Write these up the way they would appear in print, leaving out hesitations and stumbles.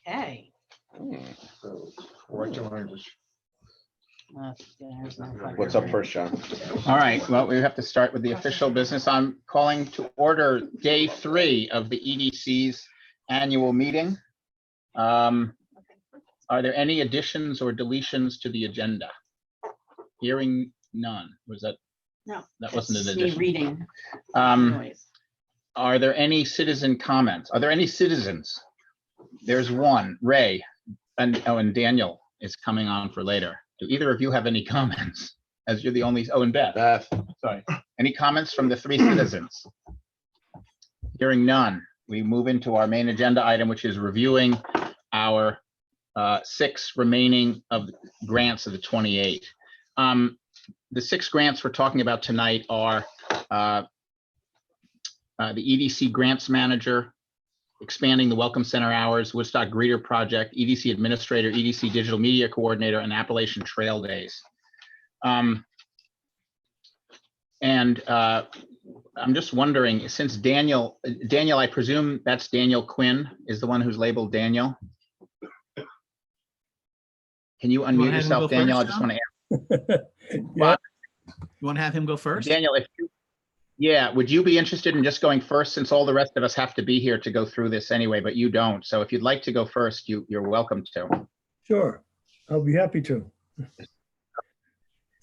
Okay. Write your language. What's up first, John? All right, well, we have to start with the official business. I'm calling to order day 3 of the EDC's annual meeting. Are there any additions or deletions to the agenda? Hearing none. Was that? No. That wasn't an It's me addition. reading. Noise. Are there any citizen comments? Are there any citizens? There's one, Ray, and Daniel is coming on for later. Do either of you have any comments? As you're the only, and Beth. Sorry. Any comments from the 3 citizens? Hearing none, we move into our main agenda item, which is reviewing our 6 remaining of the grants of the 28. The 6 grants we're talking about tonight are the EDC Grants Manager, expanding the Welcome Center hours, Woodstock Greeter Project, EDC Administrator, EDC Digital Media Coordinator, and Appalachian Trail Days. I'm just wondering, since Daniel, I presume that's Daniel Quinn is the one who's labeled Daniel. Can you unmute yourself, Daniel? I just want to ask. Yeah. You want to have him go first? Daniel, would you be interested in just going first, since all the rest of us have to be here to go through this anyway, but you don't. So if you'd like to go first, you're welcome to. Sure, I'll be happy to.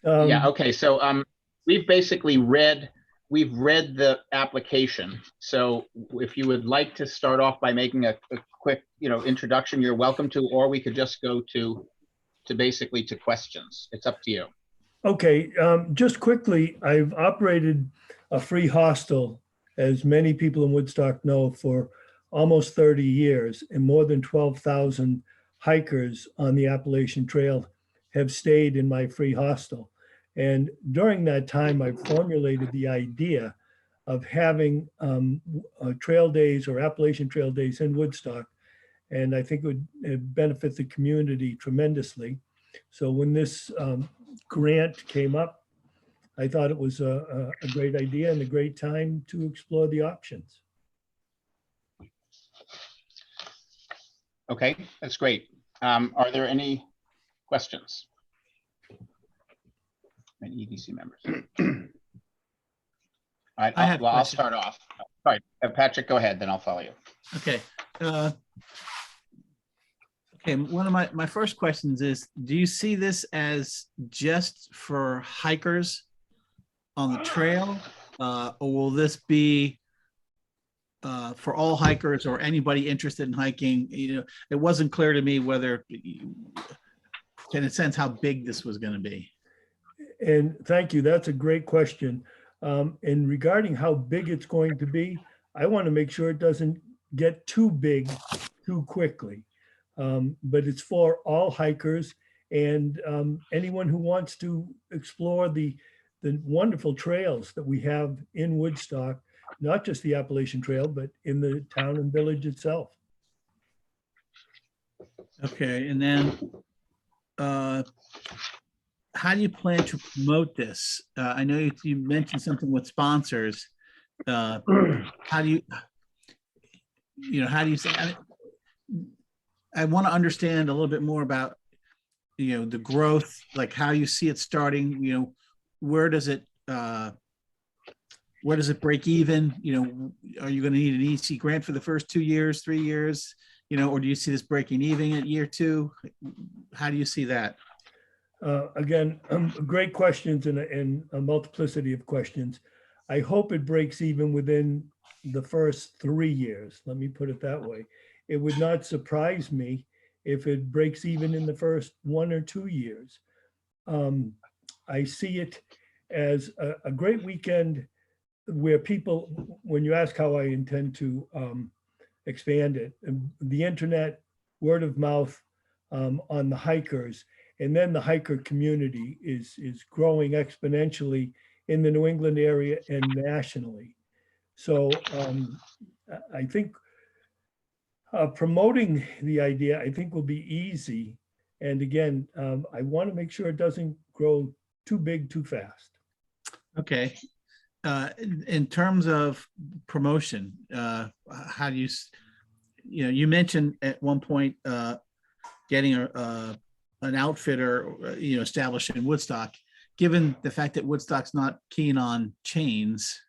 Yeah, okay, so we've basically read the application. So if you would like to start off by making a quick, introduction, you're welcome to, or we could just go to basically to questions. It's up to you. Okay, just quickly, I've operated a free hostel, as many people in Woodstock know, for almost 30 years, and more than 12,000 hikers on the Appalachian Trail have stayed in my free hostel. And during that time, I formulated the idea of having trail days or Appalachian Trail Days in Woodstock, and I think it would benefit the community tremendously. So when this grant came up, I thought it was a great idea and a great time to explore the options. Okay, that's great. Are there any questions? Any EDC members? All right, I'll start off. All right, Patrick, go ahead, then I'll follow you. Okay. Okay, one of my first questions is, do you see this as just for hikers on the trail, or will this be for all hikers or anybody interested in hiking? It wasn't clear to me whether, in a sense, how big this was going to be. And thank you, that's a great question. And regarding how big it's going to be, I want to make sure it doesn't get too big too quickly. But it's for all hikers and anyone who wants to explore the wonderful trails that we have in Woodstock, not just the Appalachian Trail, but in the town and village itself. Okay, and then how do you plan to promote this? I know you mentioned something with sponsors. How do you say? I want to understand a little bit more about, the growth, like how you see it starting. Where does it break even? Are you going to need an EDC grant for the first 2 years, 3 years? Or do you see this breaking even at year 2? How do you see that? Again, great questions and a multiplicity of questions. I hope it breaks even within the first 3 years. Let me put it that way. It would not surprise me if it breaks even in the first 1 or 2 years. I see it as a great weekend where people, when you ask how I intend to expand it, the internet, word of mouth on the hikers, and then the hiker community is growing exponentially in the New England area and nationally. So I think promoting the idea, I think, will be easy. And again, I want to make sure it doesn't grow too big too fast. Okay. In terms of promotion, how do you, you mentioned at one point getting an outfitter, established in Woodstock. Given the fact that Woodstock's not keen on chains,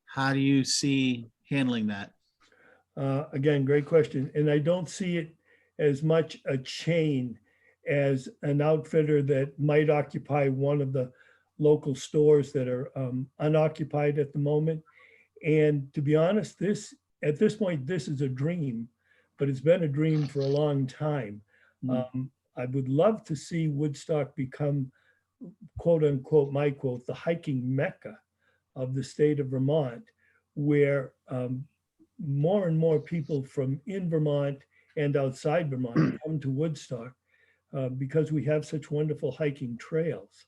how do you see handling that? Again, great question. And I don't see it as much a chain as an outfitter that might occupy one of the local stores that are unoccupied at the moment. And to be honest, at this point, this is a dream, but it's been a dream for a long time. I would love to see Woodstock become, quote unquote, my quote, the hiking mecca of the state of Vermont, where more and more people from in Vermont and outside Vermont come to Woodstock because we have such wonderful hiking trails.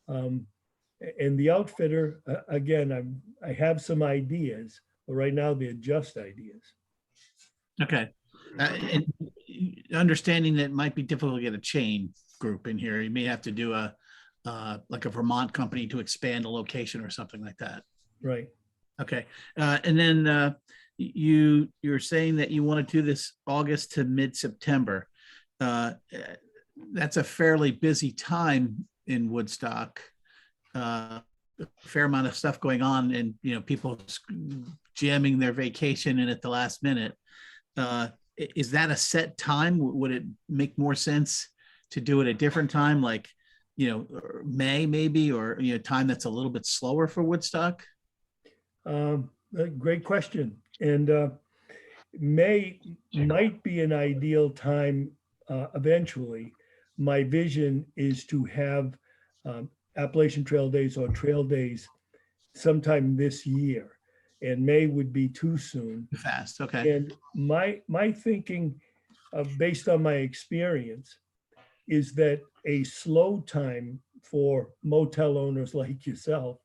And the outfitter, again, I have some ideas, but right now they're just ideas. Okay. And understanding that it might be difficult to get a chain group in here, you may have to do like a Vermont company to expand a location or something like that. Right. Okay. And then you're saying that you want to do this August to mid-September. That's a fairly busy time in Woodstock. A fair amount of stuff going on, and people jamming their vacation in at the last minute. Is that a set time? Would it make more sense to do it a different time, like May maybe, or time that's a little bit slower for Woodstock? Great question. And May might be an ideal time eventually. My vision is to have Appalachian Trail Days or Trail Days sometime this year, and May would be too soon. Too fast. Okay. And my thinking, based on my experience, is that a slow time for motel owners like yourself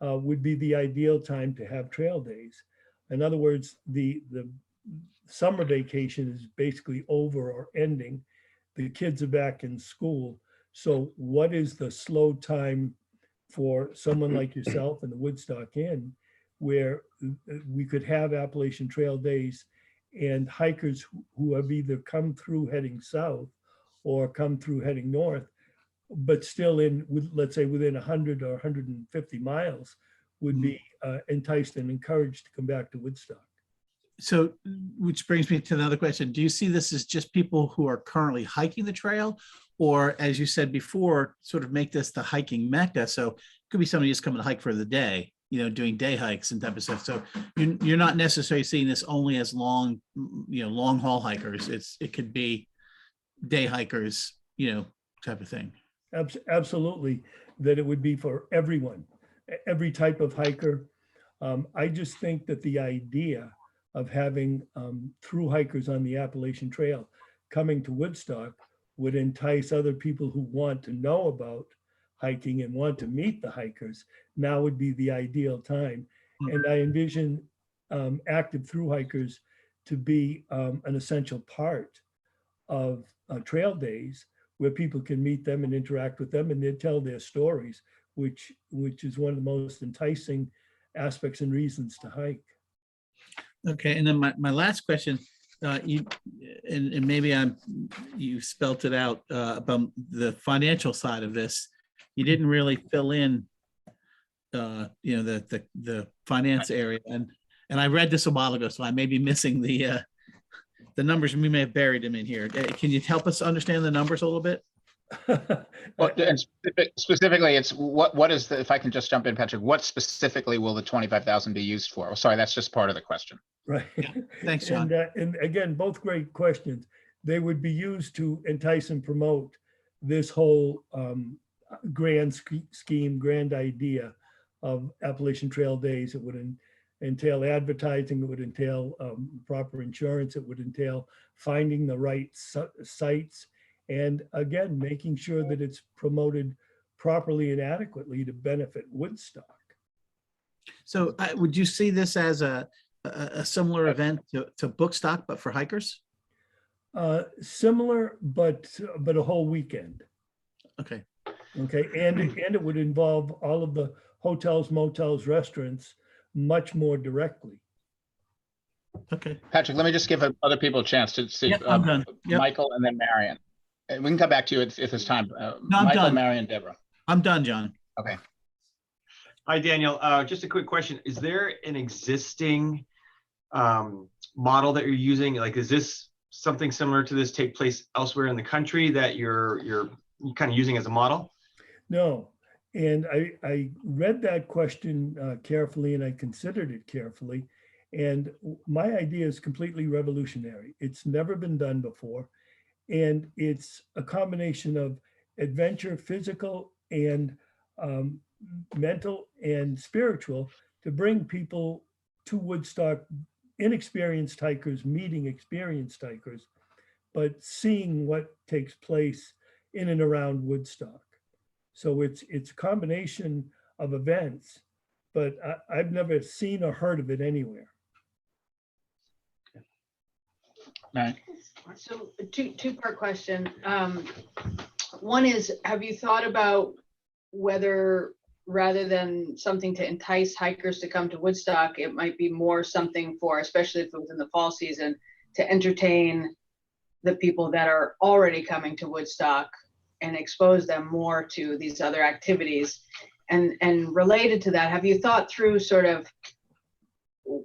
would be the ideal time to have trail days. In other words, the summer vacation is basically over or ending. The kids are back in school. So what is the slow time for someone like yourself and the Woodstock Inn, where we could have Appalachian Trail Days and hikers who have either come through heading south or come through heading north, but still let's say within 100 or 150 miles would be enticed and encouraged to come back to Woodstock. So, which brings me to another question. Do you see this as just people who are currently hiking the trail, or as you said before, sort of make this the hiking mecca? So it could be somebody just coming to hike for the day, doing day hikes and type of stuff. So you're not necessarily seeing this only as long haul hikers. It could be day hikers, type of thing. Absolutely, that it would be for everyone, every type of hiker. I just think that the idea of having through hikers on the Appalachian Trail coming to Woodstock would entice other people who want to know about hiking and want to meet the hikers. Now would be the ideal time. And I envision active through hikers to be an essential part of trail days, where people can meet them and interact with them, and they tell their stories, which is one of the most enticing aspects and reasons to hike. Okay, and then my last question, and maybe you spelt it out about the financial side of this. You didn't really fill in, the finance area, and I read this a while ago, so I may be missing the numbers. We may have buried them in here. Can you help us understand the numbers a little bit? Well, and specifically, it's what is if I can just jump in, Patrick, what specifically will the 25,000 be used for? Oh, sorry, that's just part of the question. Right. Yeah. Thanks, John. And again, both great questions. They would be used to entice and promote this whole grand scheme, grand idea of Appalachian Trail Days. It would entail advertising, it would entail proper insurance, it would entail finding the right sites, and again, making sure that it's promoted properly and adequately to benefit Woodstock. So would you see this as a similar event to Bookstock, but for hikers? Similar, but a whole weekend. Okay. Okay, and it would involve all of the hotels, motels, restaurants much more directly. Okay. Patrick, let me just give other people a chance to see. Yep, I'm done. Yep. Michael and then Marion. And we can come back to you if it's time. No, I'm Michael, done. Marion, Deborah. I'm done, John. Okay. Hi, Daniel. Just a quick question. Is there an existing model that you're using? Like, is this something similar to this take place elsewhere in the country that you're kind of using as a model? No, and I read that question carefully and I considered it carefully. And my idea is completely revolutionary. It's never been done before. And it's a combination of adventure, physical and mental and spiritual, to bring people to Woodstock, inexperienced hikers meeting experienced hikers, but seeing what takes place in and around Woodstock. So it's a combination of events, but I've never seen or heard of it anywhere. Right. So two-part question. One is, have you thought about whether, rather than something to entice hikers to come to Woodstock, it might be more something for, especially if it was in the fall season, to entertain the people that are already coming to Woodstock and expose them more to these other activities? And related to that, have you thought through sort of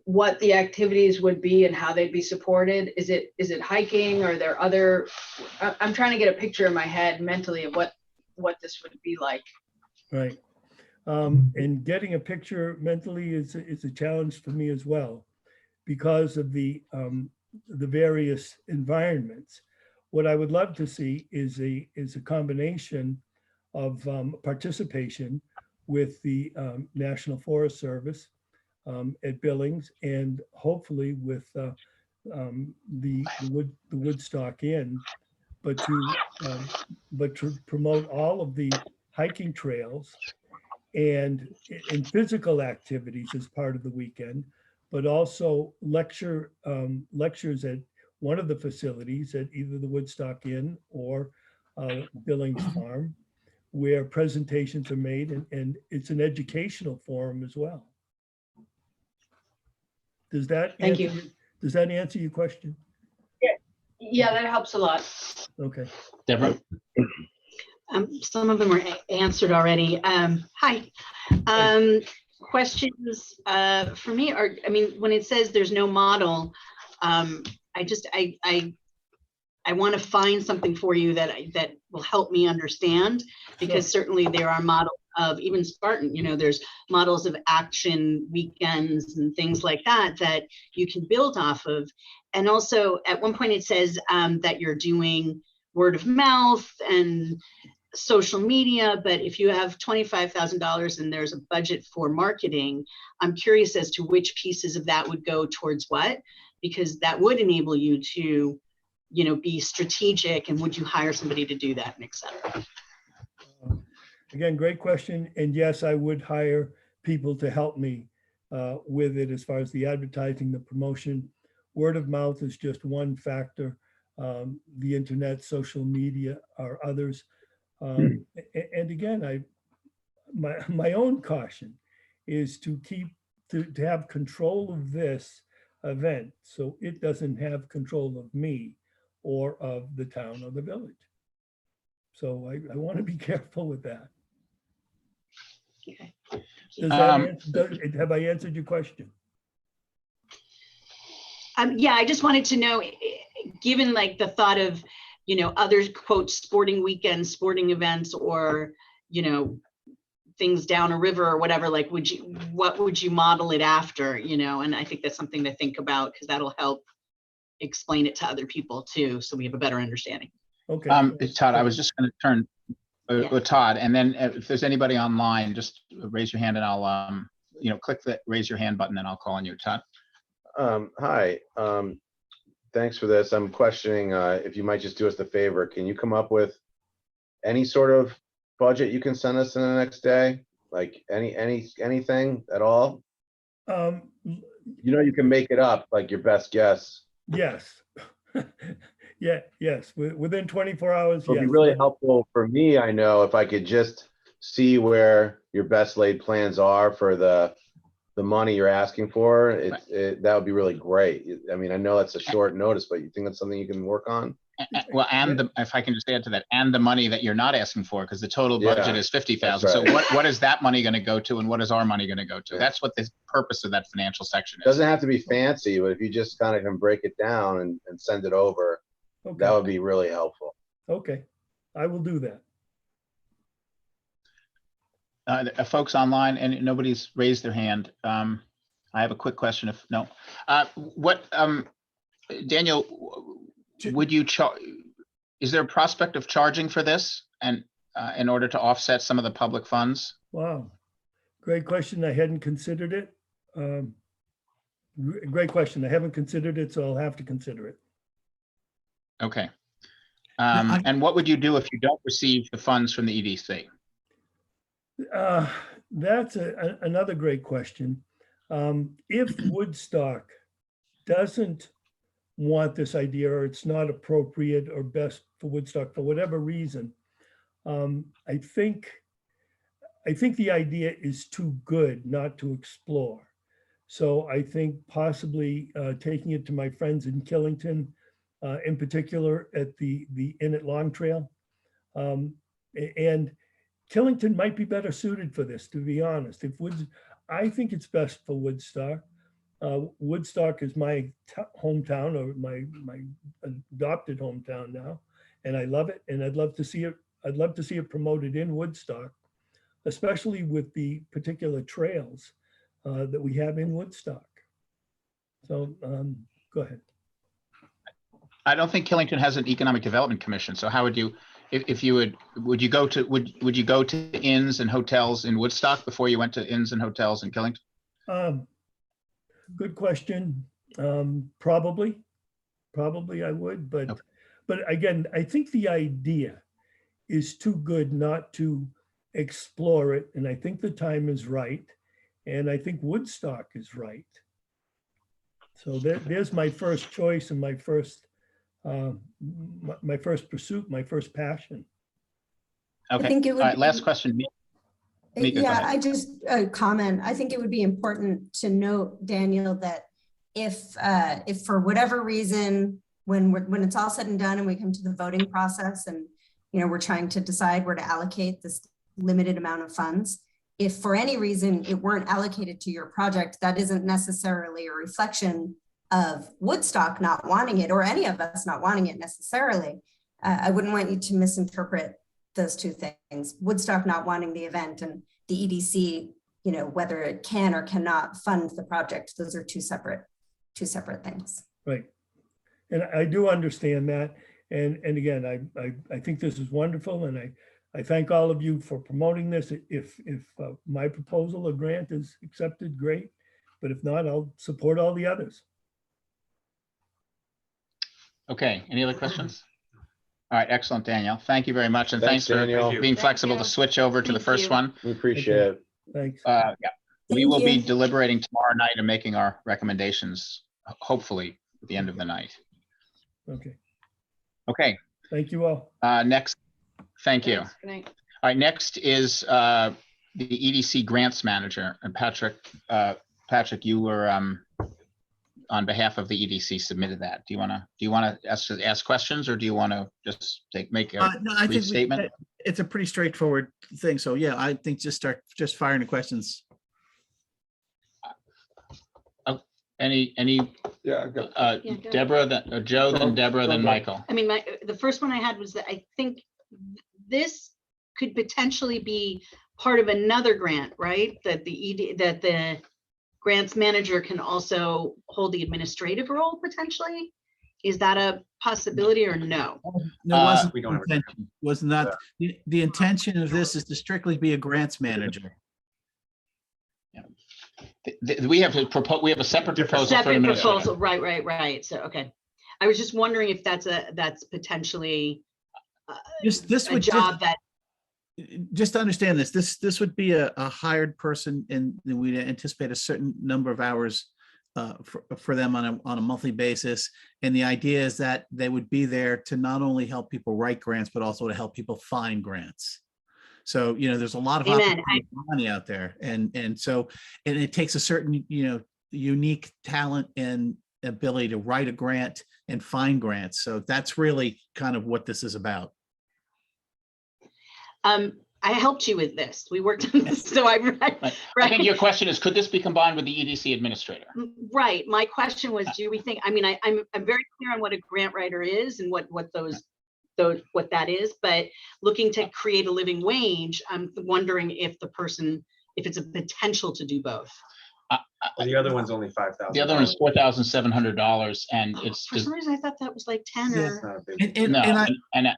what the activities would be and how they'd be supported? Is it hiking? Or are there other, I'm trying to get a picture in my head mentally of what this would be like. Right. And getting a picture mentally is a challenge for me as well, because of the various environments. What I would love to see is a combination of participation with the National Forest Service at Billings, and hopefully with the Woodstock Inn, but to promote all of the hiking trails and physical activities as part of the weekend, but also lectures at one of the facilities at either the Woodstock Inn or Billings Farm, where presentations are made, and it's an educational forum as well. Does that Thank answer, does that answer your question? Yeah, that helps a lot. Okay. Deborah. Some of them were answered already. Hi. Questions for me are, I mean, when it says there's no model, I want to find something for you that will help me understand, because certainly there are models of even Spartan, you know, there's models of action weekends and things like that that you can build off of. And also at one point it says that you're doing word of mouth and social media, but if you have $25,000 and there's a budget for marketing, I'm curious as to which pieces of that would go towards what, because that would enable you to, you know, be strategic, and would you hire somebody to do that, and et cetera. Again, great question. And yes, I would hire people to help me with it as far as the advertising, the promotion. Word of mouth is just one factor. The internet, social media are others. And again, my own caution is to have control of this event, so it doesn't have control of me or of the town or the village. So I want to be careful with that. Okay. Does that have I answered your question? Yeah, I just wanted to know, given like the thought of, you know, other quote sporting weekends, sporting events, or, you know, things down a river or whatever, like, what would you model it after, you know? And I think that's something to think about, because that'll help explain it to other people too, so we have a better understanding. Okay. Todd, I was just going to turn Yeah. Todd, and then if there's anybody online, just raise your hand and I'll, you know, click the raise your hand button and I'll call on you, Todd. Hi, thanks for this. I'm questioning if you might just do us the favor. Can you come up with any sort of budget you can send us in the next day? Like anything at all? You know, you can make it up, like your best guess. Yes. Yeah, yes. Within 24 hours, It'll yes. be really helpful for me, I know, if I could just see where your best laid plans are for the the money you're asking for, that would be really great. I mean, I know that's a short notice, but you think that's something you can work on? Well, and if I can just add to that, and the money that you're not asking for, because the total budget Yeah, is 50,000. that's right. So what is that money going to go to, and what is our money going to go to? Yeah. That's what the purpose of that financial section is. Doesn't have to be fancy, but if you just kind of can break it down and send it over, that Okay, would be really helpful. okay, I will do that. Folks online, and nobody's raised their hand. I have a quick question. If no, Daniel, would you charge? Is there a prospect of charging for this, and in order to offset some of the public funds? Wow, great question. I hadn't considered it. Great question. I haven't considered it, so I'll have to consider it. Okay. And what would you do if you don't receive the funds from the EDC? That's another great question. If Woodstock doesn't want this idea, or it's not appropriate or best for Woodstock for whatever reason, I think the idea is too good not to explore. So I think possibly taking it to my friends in Killington, in particular at the Inn at Long Trail, and Killington might be better suited for this, to be honest. I think it's best for Woodstock. Woodstock is my hometown, or my adopted hometown now, and I love it. And I'd love to see it. I'd love to see it promoted in Woodstock, especially with the particular trails that we have in Woodstock. So go ahead. I don't think Killington has an economic development commission. So how would you, if you would you go to inns and hotels in Woodstock before you went to inns and hotels in Killington? Good question. Probably I would, but Okay. But again, I think the idea is too good not to explore it, and I think the time is right, and I think Woodstock is right. So there's my first choice and my first pursuit, my first passion. Okay. think it All would right, last be- question. Mika, go Yeah, ahead. I just comment. I think it would be important to note, Daniel, that if for whatever reason, when it's all said and done and we come to the voting process and we're trying to decide where to allocate this limited amount of funds, if for any reason it weren't allocated to your project, that isn't necessarily a reflection of Woodstock not wanting it, or any of us not wanting it necessarily. I wouldn't want you to misinterpret those two things. Woodstock not wanting the event and the EDC, whether it can or cannot fund the project. Those are two separate things. Right. And I do understand that. And again, I think this is wonderful, and I thank all of you for promoting this. If my proposal or grant is accepted, great. But if not, I'll support all the others. Okay, any other questions? All right, excellent, Daniel. Thank you very much. And Thanks, thanks for Daniel. Thank you. being Thank flexible you. to switch over to the Thank first you. one. We appreciate it. Thanks. Yeah, we Thank will be you. deliberating tomorrow night and making our recommendations, hopefully at the end of the night. Okay. Okay, Thank you all. next, thank you. Thanks. Good night. All right, next is the EDC Grants Manager. And Patrick, you were on behalf of the EDC submitted that. Do you want to ask questions, or do you want to just make a No, I brief think statement? it's a pretty straightforward thing. So yeah, I think just firing the questions. Any Yeah, I've got, Yeah, go. Deborah, Joe, then Deborah, then Okay. Michael. I mean, the first one I had was that I think this could potentially be part of another grant, right? That the grants manager can also hold the administrative role potentially. Is that a possibility or no? No, it wasn't we the don't have a intention. Was not, the intention of this is to strictly be a grants manager. We have a separate proposal for Separate administrative. proposal, right. So, okay. I was just wondering if that's potentially This a would job that, just to understand this would be a hired person, and we'd anticipate a certain number of hours for them on a monthly basis. And the idea is that they would be there to not only help people write grants, but also to help people find grants. So, there's a lot of Amen. opportunity for money out there. And it takes a certain, unique talent and ability to write a grant and find grants. So that's really kind of what this is about. I helped you with this. We worked on this, so I read. I think your question is, could this be combined with the EDC administrator? Right. My question was, do we think, I mean, I'm very clear on what a grant writer is and what that is, but looking to create a living wage, I'm wondering if it's a potential to do both. The other one's only $5,000. The other one is $4,700, and it's For some reason, I thought that was like 10 Yeah. or. And it's and I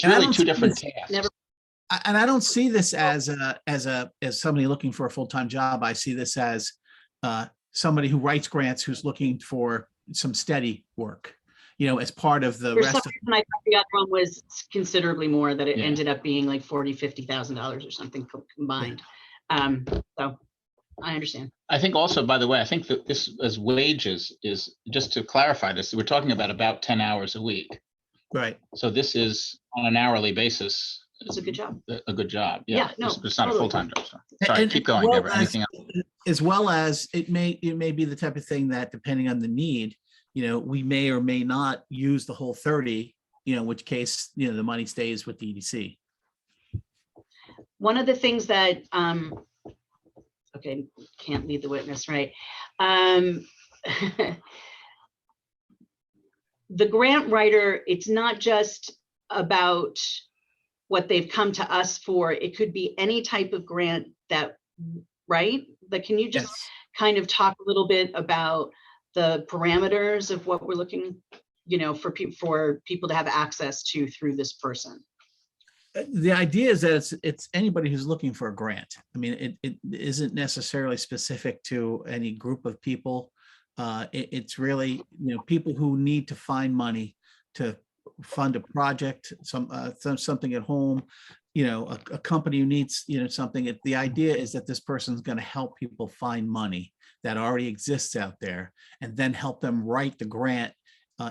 really don't two see different this- tasks. And I don't see this as somebody looking for a full-time job. I see this as somebody who writes grants who's looking for some steady work, as part of the For some rest of. reason, I thought the other one was considerably more, that it Yeah. ended up being like $40,000-$50,000 or something combined. So I understand. I think also, by the way, I think that this as wages is, just to clarify this, we're talking about 10 hours a week. Right. So this is on an hourly basis. It's a good job. A good job. Yeah, no, It's not a totally. full-time job. So. Sorry, And- keep and going, well Deborah. as- Anything else? As well as it may be the type of thing that, depending on the need, we may or may not use the whole 30, in which case, the money stays with the EDC. One of the things that, okay, can't lead the witness, right? The grant writer, it's not just about what they've come to us for. It could be any type of grant that, right? But can you just Yes. kind of talk a little bit about the parameters of what we're looking, for people to have access to through this person? The idea is that it's anybody who's looking for a grant. I mean, it isn't necessarily specific to any group of people. It's really, people who need to find money to fund a project, something at home, a company who needs, something. The idea is that this person's going to help people find money that already exists out there, and then help them write the grant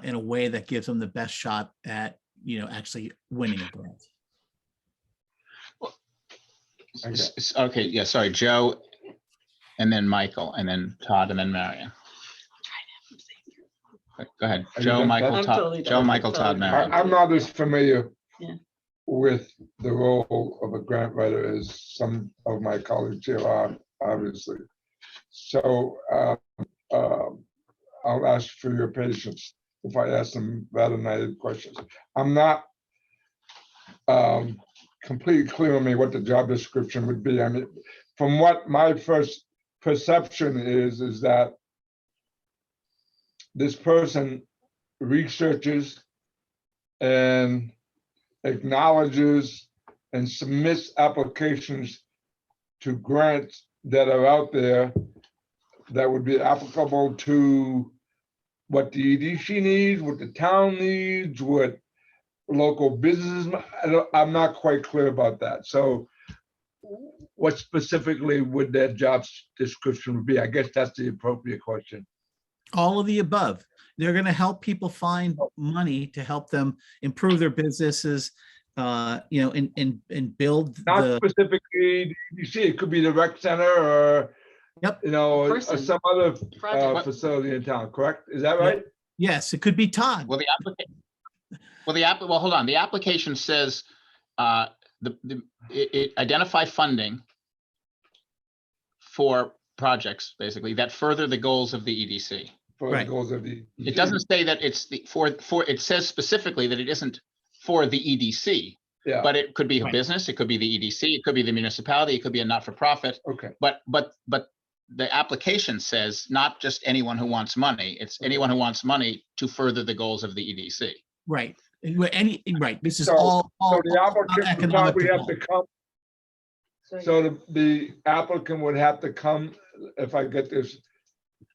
in a way that gives them the best shot at, actually winning a grant. Okay, yeah, sorry, Joe, and then Michael, and then Todd, and then Marion. Go ahead, Are you Joe, done, Michael, Todd? I'm Todd, totally Joe, done. Michael, Todd, Totally Marion. done. I'm not as familiar Yeah. with the role of a grant writer as some of my colleagues here are, obviously. So I'll ask for your patience if I ask some rather naive questions. I'm not completely clear on me what the job description would be. I mean, from what my first perception is that this person researches and acknowledges and submits applications to grants that are out there that would be applicable to what the EDC needs, what the town needs, what local businesses. I'm not quite clear about that. So what specifically would that job description be? I guess that's the appropriate question. All of the above. They're going to help people find money to help them improve their businesses, and build Not the. specifically the EDC, it could be the rec center or, Yep. or Person. some other Project. facility in town, correct? Is that right? Yes, it could be Todd. Well, well, hold on. The application says it identify funding for projects, basically, that further the goals of the EDC. For the Right. goals of the. It doesn't say that it's for, it says specifically that it isn't for the EDC, Yeah, but it could be a Right. business, it could be the EDC, it could be the municipality, it could be a not-for-profit. okay. But the application says not just anyone who wants money, it's anyone who wants money to further the goals of the EDC. Right. Right. This is So- all So the applicant would economic probably have to development. come, so the applicant would have to come, if I get this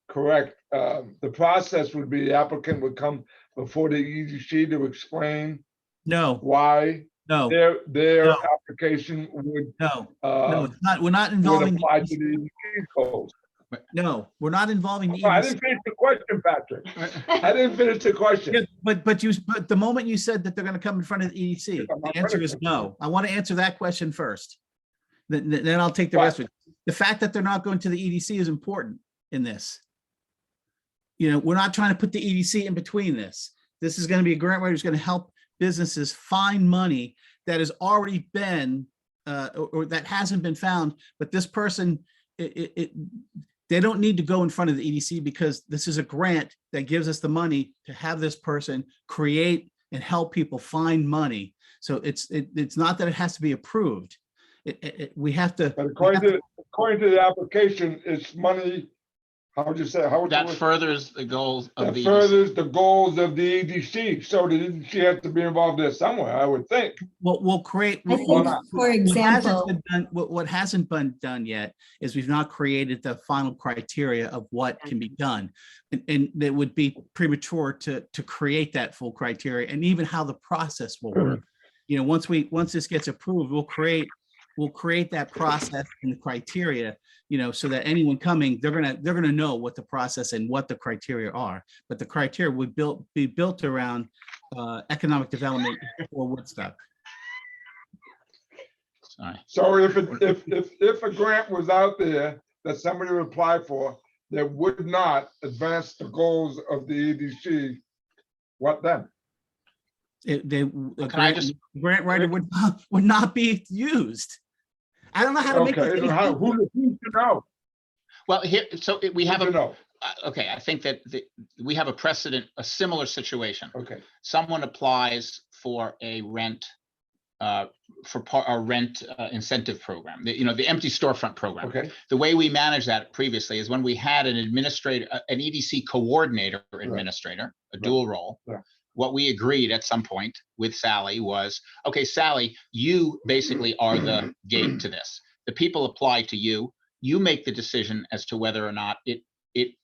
correct, the process would be the applicant would come before the EDC to explain No, why no, their No. application would, no, no, it's not. We're not would involving. apply to the EDC goals. No, we're not involving the Oh, I EDC. didn't finish the question, Patrick. I didn't finish the question. Yeah, but the moment you said that they're gonna come in front of the EDC, I'm not the answer ready is for it. no. I want to answer that question first. Then I'll take the rest of it. The fact that they're not going to the EDC is important in this. You know, we're not trying to put the EDC in between this. This is going to be a grant writer who's going to help businesses find money that has already been, or that hasn't been found, but this person, they don't need to go in front of the EDC because this is a grant that gives us the money to have this person create and help people find money. So it's not that it has to be approved. We have to. But according to the application, it's money, how would you say, how would you? That furthers the goals of That the EDC. furthers the goals of the EDC, so the EDC has to be involved there somewhere, I would think. We'll create. I think, for example, What hasn't been done yet is we've not created the final criteria of what can be done. And it would be premature to create that full criteria and even how the process will work. You know, once this gets approved, we'll create that process and the criteria, you know, so that anyone coming, they're gonna know what the process and what the criteria are. But the criteria would be built around economic development for Woodstock. Sorry. So if a grant was out there that somebody would apply for that would not advance the goals of the EDC, what then? Grant writer would not be used. I don't know how to make Okay, this. who should know? Well, here, so we have Who should know? okay, I think that we have a precedent, a similar situation. Okay, Someone applies for a rent, incentive program, the empty storefront program. okay, The way we managed that previously is when we had an administrator, an EDC coordinator administrator, a dual role. Right. What we agreed at some point with Sally was, okay, Sally, you basically are the gate to this. The people apply to you. You make the decision as to whether or not it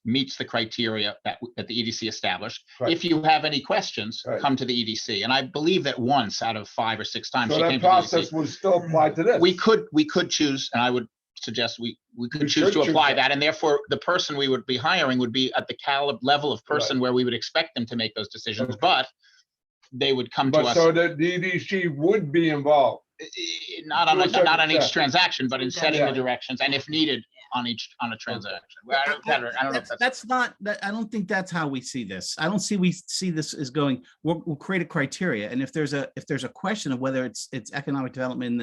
meets the criteria that the EDC established. Right. If you have any questions, Right. come to the EDC. And I believe that once out of 5 or 6 times so she that came to the EDC. process would still apply to this? We could choose, and I would suggest we could We choose should to apply choose that, and therefore the person we would be hiring would be at the caliber level of person where we would expect them to make those decisions, Okay. but they would come to But us. so that the EDC would be involved. Not on each Yeah. transaction, but in setting Yeah. the directions, and if needed, on a transaction. Well, I don't know if that's. That's not, I don't think that's how we see this. I don't see, we see this as going, we'll create a criteria. And if there's a question of whether it's economic development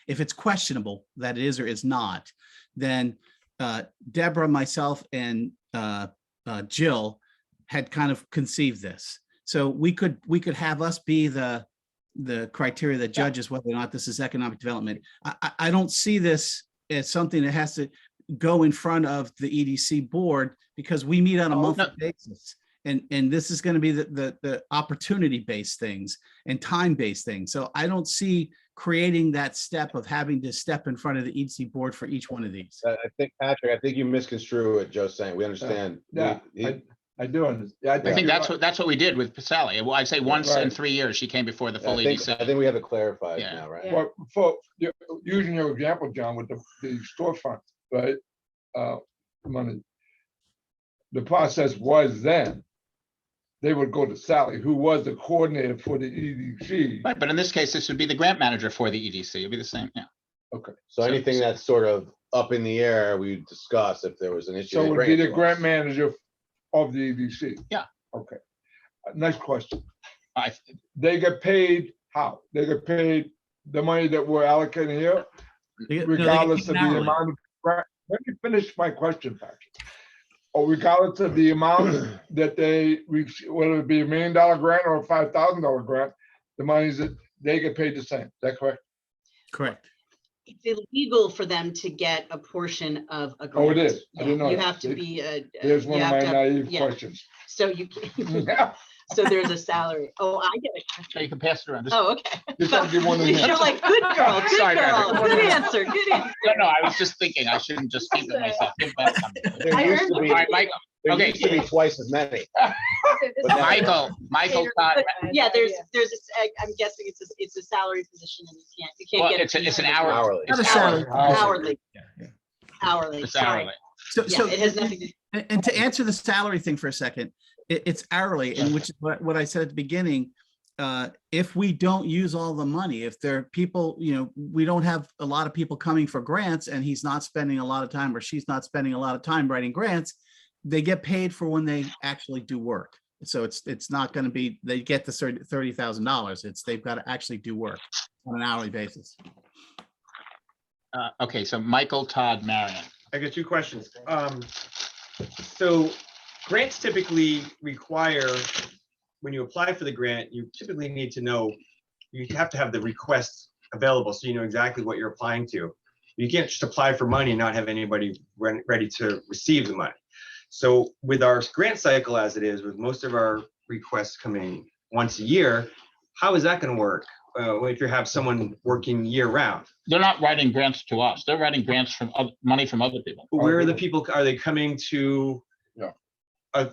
if it's questionable that it is or is not, then Deborah, myself, and Jill had kind of conceived this. So we could have us be the criteria that judges whether or not this is economic development. I don't see this as something that has to go in front of the EDC board because we meet on a monthly basis. And this is going to be the opportunity-based things and time-based things. So I don't see creating that step of having to step in front of the EDC board for each one of these. I think, Patrick, I think you misconstrue what Joe's saying. We understand. Yeah, I do understand. Yeah, I think that's what we did with Sally. Well, I'd say once in 3 years she came before the full I EDC. think we have it clarified Yeah. now, right? Yeah. Well, for using your example, John, with the storefront, right? Money. The process was then, they would go to Sally, who was the coordinator for the EDC. Right, but in this case, this would be the grant manager for the EDC. It'd be the same, yeah. Okay, So anything that's sort of up in the air, we discuss if there was an issue. so they it would bring be it the to grant us. manager of the EDC? Yeah. Okay. Next question. I- They get paid how? They get paid the money that we're allocating here, regardless of the amount of grant. Let me finish my question, Patrick. Or regardless of the amount that they reach, whether it be $1 million grant or a $5,000 grant, the monies that they get paid the same. Is that correct? Correct. It's illegal for them to get a portion of a grant. Oh, it is. I didn't know You that. have to be Here's you one of have my to have- naive yeah. questions. So you, so there's a salary. Oh, I get it. So you can pass it around. Oh, okay. Just gotta give one of them. You're like, good girl, good Sorry, girl, Patrick. good answer, good answer. No, I was just thinking, I shouldn't just keep it myself. Think back on it. There I used earned to be- All right, Michael, there okay. used to be twice as many. But Michael, Todd, Yeah, there's I'm guessing it's a salary position and you can't well, get. it's an hour. Hourly. Not a It's salary. Hourly. Yeah, yeah. Hourly, It's sorry. hourly. Yeah, it has nothing to. And to answer the salary thing for a second, it's hourly, and which is what I said at the beginning. If we don't use all the money, if there are people, we don't have a lot of people coming for grants and he's not spending a lot of time or she's not spending a lot of time writing grants, they get paid for when they actually do work. So it's not going to be, they get the $30,000. It's, they've got to actually do work on an hourly basis. Okay, so Michael, Todd, Marion. I got 2 questions. So grants typically require, when you apply for the grant, you typically need to know, you have to have the requests available so you know exactly what you're applying to. You can't just apply for money and not have anybody ready to receive the money. So with our grant cycle as it is, with most of our requests coming once a year, how is that going to work if you have someone working year round? They're not writing grants to us. They're writing grants from money from other people. But where are the people? Are they coming to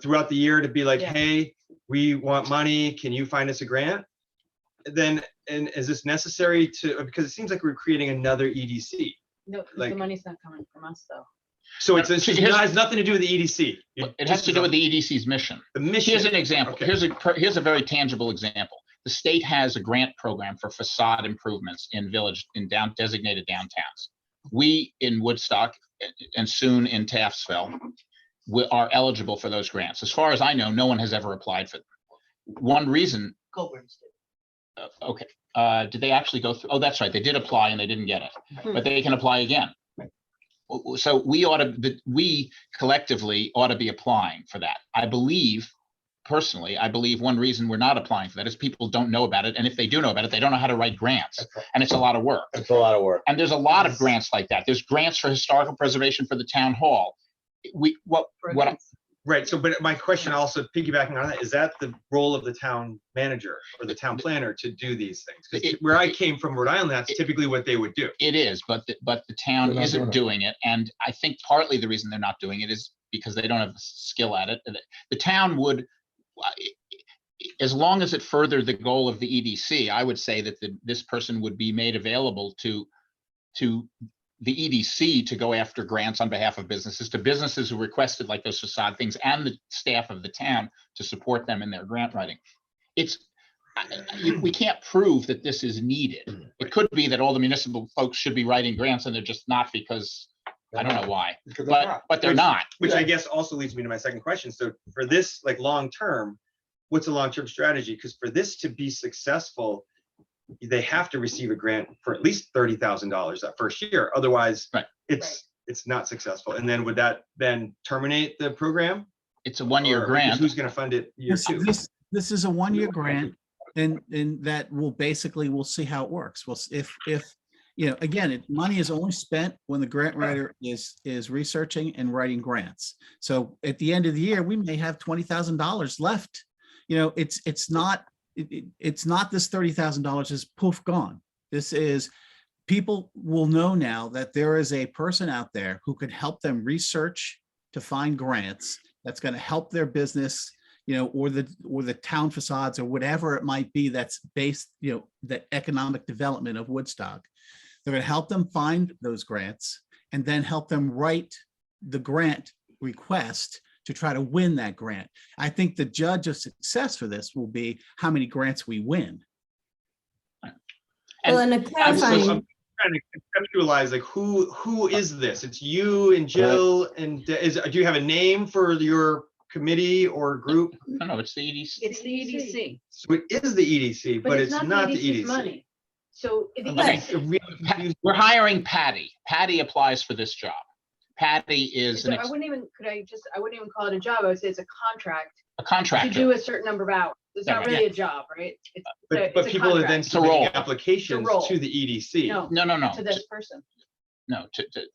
throughout the year to be like, Yeah. hey, we want money. Can you find us a grant? Then, and is this necessary to, because it seems like we're creating another EDC. No, 'cause Like- the money's not coming from us though. So it Here's- has nothing to do with the EDC. It has to do with the EDC's mission. the mission. Here's an example. Okay. Here's a very tangible example. The state has a grant program for facade improvements in designated downtowns. We in Woodstock and soon in Taftsville, we are eligible for those grants. As far as I know, no one has ever applied for them. One reason. Colburn's did. Okay. Did they actually go through? Oh, that's right. They did apply and they didn't get it, but they can apply again. So we collectively ought to be applying for that. Personally, I believe one reason we're not applying for that is people don't know about it. And if they do know about it, they don't know how to write grants. And it's a lot of work. It's a lot of work. And there's a lot of grants like that. There's grants for historical preservation for the town hall. Right. So, but my question also piggybacking on that, is that the role of the town manager or the town planner to do these things? 'Cause where I came from, Rhode Island, that's typically what they would do. It is, but the town They're not isn't doing doing it. And I think partly the reason they're not doing it is because they don't have the skill at it. The town would, as long as it furthered the goal of the EDC, I would say that this person would be made available to the EDC to go after grants on behalf of businesses, to businesses who requested like those facade things, and the staff of the town to support them in their grant writing. We can't prove that this is needed. It could be that all the municipal folks should be writing grants and they're just not, because I don't know why, but they're not. Which I guess also leads me to my second question. So for this, like long term, what's a long-term strategy? Because for this to be successful, they have to receive a grant for at least $30,000 that first year. Otherwise, Right. it's not successful. And then would that then terminate the program? It's a one-year Or grant. who's going to fund it year 2? This is a one-year grant, and that will basically, we'll see how it works. Well, if again, money is only spent when the grant writer is researching and writing grants. So at the end of the year, we may have $20,000 left. It's not this $30,000 is poof gone. This is, people will know now that there is a person out there who can help them research to find grants that's going to help their business, or the town facades or whatever it might be that's based, the economic development of Woodstock. They're going to help them find those grants and then help them write the grant request to try to win that grant. I think the judge of success for this will be how many grants we win. Well, and a I'm clarifying, trying to conceptualize, like, who is this? It's you and Jill, and do you have a name for your committee or group? No, it's the EDC. It's the EDC. So it is the EDC, but it's not the EDC's EDC. money. So the Okay. It's really confusing. We're hiring Patty. Patty applies for this job. Patty is So I wouldn't even call it a job. I would say it's a contract a to contractor. do a certain number of hours. It's not Yeah. really a job, right? But it's a people are then contract. submitting role. applications role. to the EDC. No, No. to this person. No,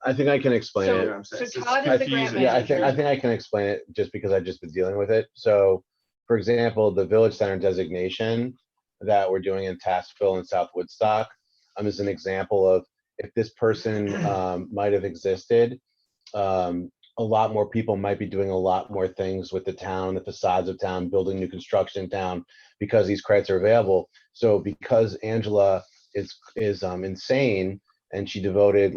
I think I can explain So- it. You know what I'm saying? so It's Todd is the grant confusing. Yeah, I think I can explain it just because I've just been dealing with it. So, for example, the village center designation that we're doing in Tassville and South Woodstock is an example of, if this person might have existed, a lot more people might be doing a lot more things with the town, the facades of town, building new construction in town, because these credits are available. So because Angela is insane, and she devoted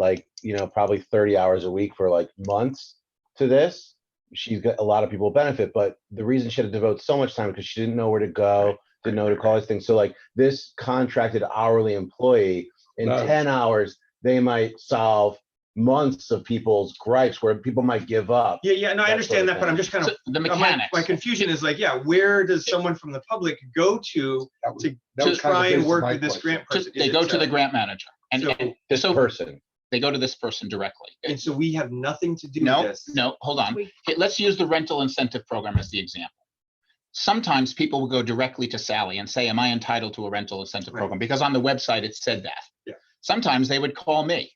probably 30 hours a week for like months to this, she's got a lot of people benefit, but the reason she had to devote so much time because she didn't know where to go, didn't know who to call these things. So like this contracted hourly employee in Nice. 10 hours, they might solve months of people's gripes where people might give up. Yeah, no, I That understand sort of that, but I'm thing. just kind So of, the mechanics. my confusion is like, yeah, where does someone from the public go to That was- to that was kind of try and based on work my with this question. grant person? Is They it go to the grant manager and, So- and This so person. they go to this person directly. And so we have nothing to do with No, this. no, hold on. We- Okay, let's use the rental incentive program as the example. Sometimes people will go directly to Sally and say, am I entitled to a rental incentive Right. program? Because on the website, it said that. Yeah. Sometimes they would call me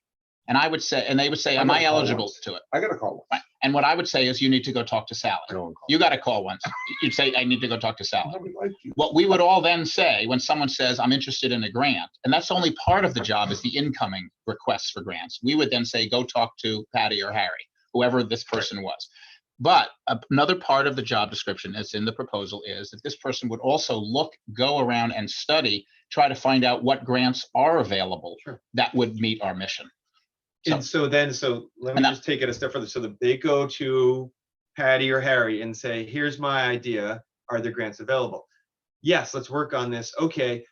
and I would say, and they would say, I am got I a call eligible once. to it? I got a call. Right. And what I would say is you need to go talk to Sally. No one called. You got a call once. You'd say, I need to go talk to Sally. I would like you. What we would all then say when someone says, I'm interested in a grant, and that's only part of the job is the incoming requests for grants. We would then say, go talk to Patty or Harry, whoever this person was. But another part of the job description that's in the proposal is that this person would also go around and study, try to find out what grants are available Sure. that would meet our mission. So, And so let me And that- just take it a step further. So that they go to Patty or Harry and say, here's my idea. Are there grants available? Yes, let's work on this. Okay,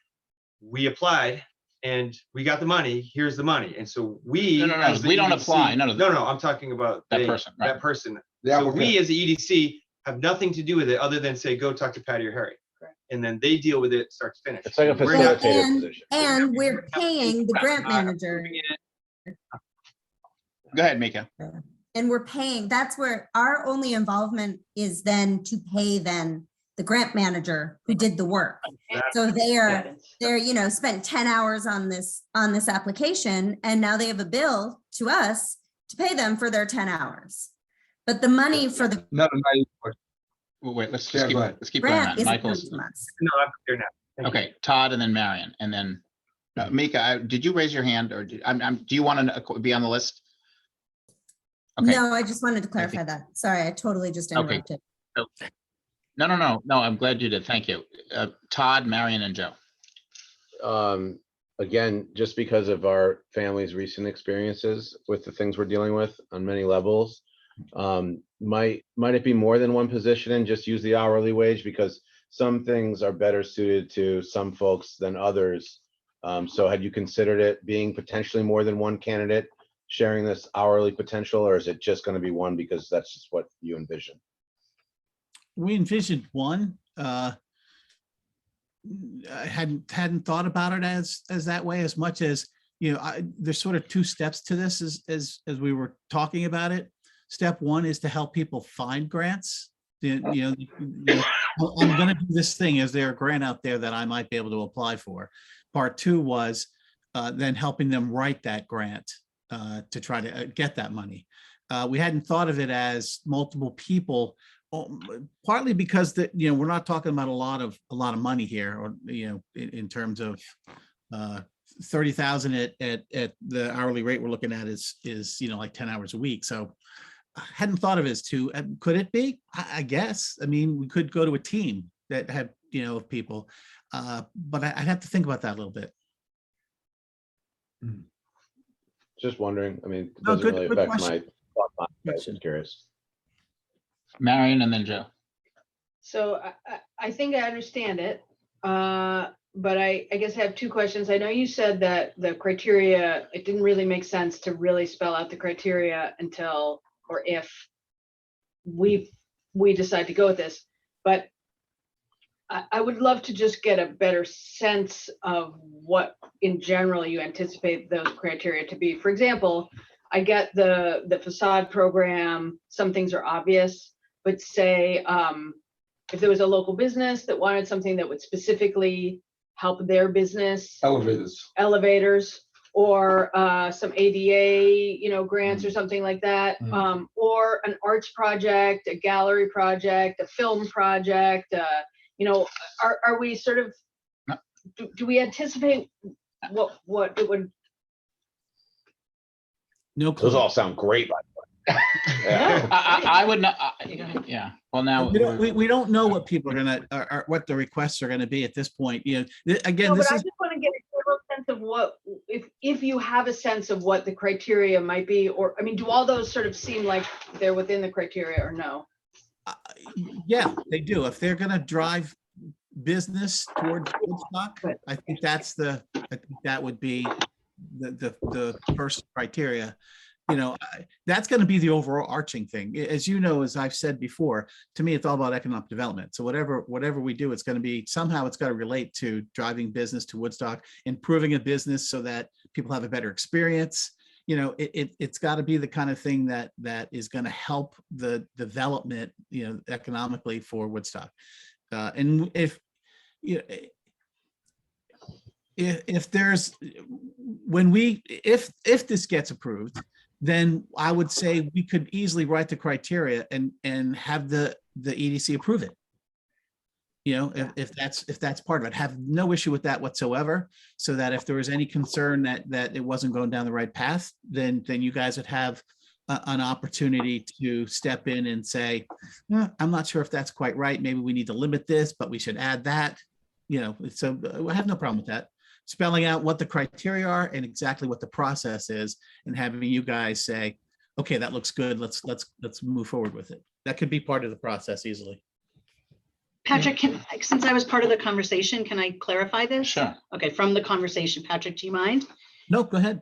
we applied and we got the money. Here's the money. And so we, No, as the we don't EDC apply. No, I'm talking about That person, right. That person. The So applicant. we as the EDC have nothing to do with it other than say, go talk toTy or Harry. Correct. And then they deal with it start to finish. It's like a We're not- facilitator And- position. And we're paying the grant manager. go ahead, Mika. And we're paying, that's where our only involvement is then to pay then the grant manager who did the work. So they're, spent 10 hours on this application and now they have a bill to us to pay them for their 10 hours. But the money for the Not a naive question. Wait, let's Yeah, just keep, go ahead. let's keep going grant on. isn't coming Michael's, from us. No, I'm here now. Thank you. okay, Todd and then Marion, and then Mika, did you raise your hand or do you want to be on the list? Okay, No, I just wanted to clarify that. Sorry, I totally just Okay. interrupted. no, I'm glad you did. Thank you. Todd, Marion and Joe. Again, just because of our family's recent experiences with the things we're dealing with on many levels, might it be more than one position and just use the hourly wage? Because some things are better suited to some folks than others. So had you considered it being potentially more than one candidate sharing this hourly potential, or is it just going to be one because that's just what you envision? We envisioned one. I hadn't thought about it as that way as much as, there's sort of two steps to this as we were talking about it. Step one is to help people find grants. I'm going to do this thing. Is there a grant out there that I might be able to apply for? Part two was then helping them write that grant to try to get that money. We hadn't thought of it as multiple people, partly because we're not talking about a lot of money here, or in terms of 30,000 at the hourly rate we're looking at is like 10 hours a week. So I hadn't thought of it as two. Could it be? I guess. I mean, we could go to a team that had of people, but I'd have to think about that a little bit. Just wondering. I mean, it No, doesn't good- really good affect my question. thought process. Question. I'm curious. Marion and then Joe. So I think I understand it, but I guess I have two questions. I know you said that the criteria, it didn't really make sense to really spell out the criteria until, or if we decide to go with this, but I would love to just get a better sense of what in general you anticipate those criteria to be. For example, I get the facade program, some things are obvious, but say, if there was a local business that wanted something that would specifically help their business, elevators, or some ADA, grants or something like that, or an arts project, a gallery project, a film project, are we sort of, do we anticipate what it would? No clue. Those all sound great, by the way. Yeah. I would not, yeah, well now. We don't know what people are gonna, or what the requests are gonna be at this point. Again, No, this but I is, just want to get a general sense of what, if you have a sense of what the criteria might be, or, I mean, do all those sort of seem like they're within the criteria or no? Yeah, they do. If they're gonna drive business towards Woodstock, Right. I think that would be the first criteria. You know, that's gonna be the overarching thing. As you know, as I've said before, to me, it's all about economic development. So whatever we do, it's gonna be, somehow it's gotta relate to driving business to Woodstock, improving a business so that people have a better experience. You know, it's got to be the kind of thing that is going to help the development, you know, economically for Woodstock. And if there's, if this gets approved, then I would say we could easily write the criteria and have the EDC approve it. You know, if that's part of it, have no issue with that whatsoever. So that if there was any concern that it wasn't going down the right path, then you guys would have an opportunity to step in and say, I'm not sure if that's quite right. Maybe we need to limit this, but we should add that. You know, so I have no problem with that. Spelling out what the criteria are and exactly what the process is, and having you guys say, okay, that looks good. Let's move forward with it. That could be part of the process easily. Patrick, since I was part of the conversation, can I clarify this? Sure. Okay, from the conversation, Patrick, do you mind? No, go ahead.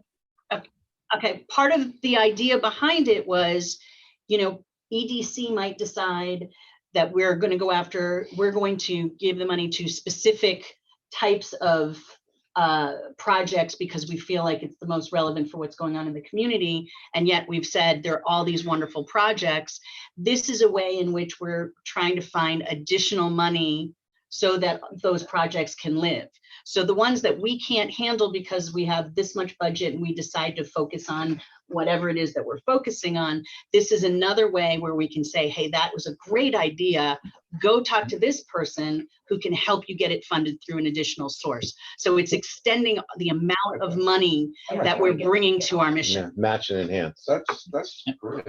Okay, part of the idea behind it was, you know, EDC might decide that we're going to give the money to specific types of projects because we feel like it's the most relevant for what's going on in the community. And yet we've said there are all these wonderful projects. This is a way in which we're trying to find additional money so that those projects can live. So the ones that we can't handle because we have this much budget and we decide to focus on whatever it is that we're focusing on, this is another way where we can say, hey, that was a great idea. Go talk to this person who can help you get it funded through an additional source. So it's extending the amount of money that we're bringing to our Yeah, mission. match and enhance. That's great.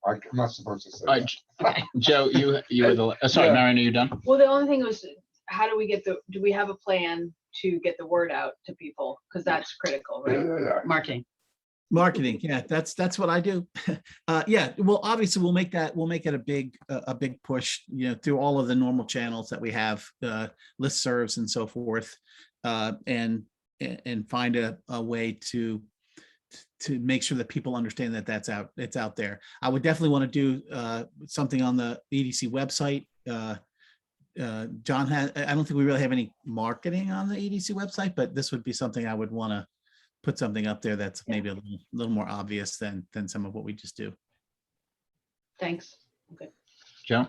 I'm not supposed to say All that. right, Joe, you were the, sorry, Yeah. Marion, are you done? Well, the only thing was, how do we get do we have a plan to get the word out to people? Because that's critical, right? Yeah. Marketing. Yeah, that's what I do. Yeah, well, obviously we'll make it a big push, you know, through all of the normal channels that we have, listservs and so forth, and find a way to make sure that people understand that it's out there. I would definitely want to do something on the EDC website. John I don't think we really have any marketing on the EDC website, but this would be something I would want to put something up there that's maybe a little more obvious than some of what we just do. Thanks. Okay. Joe?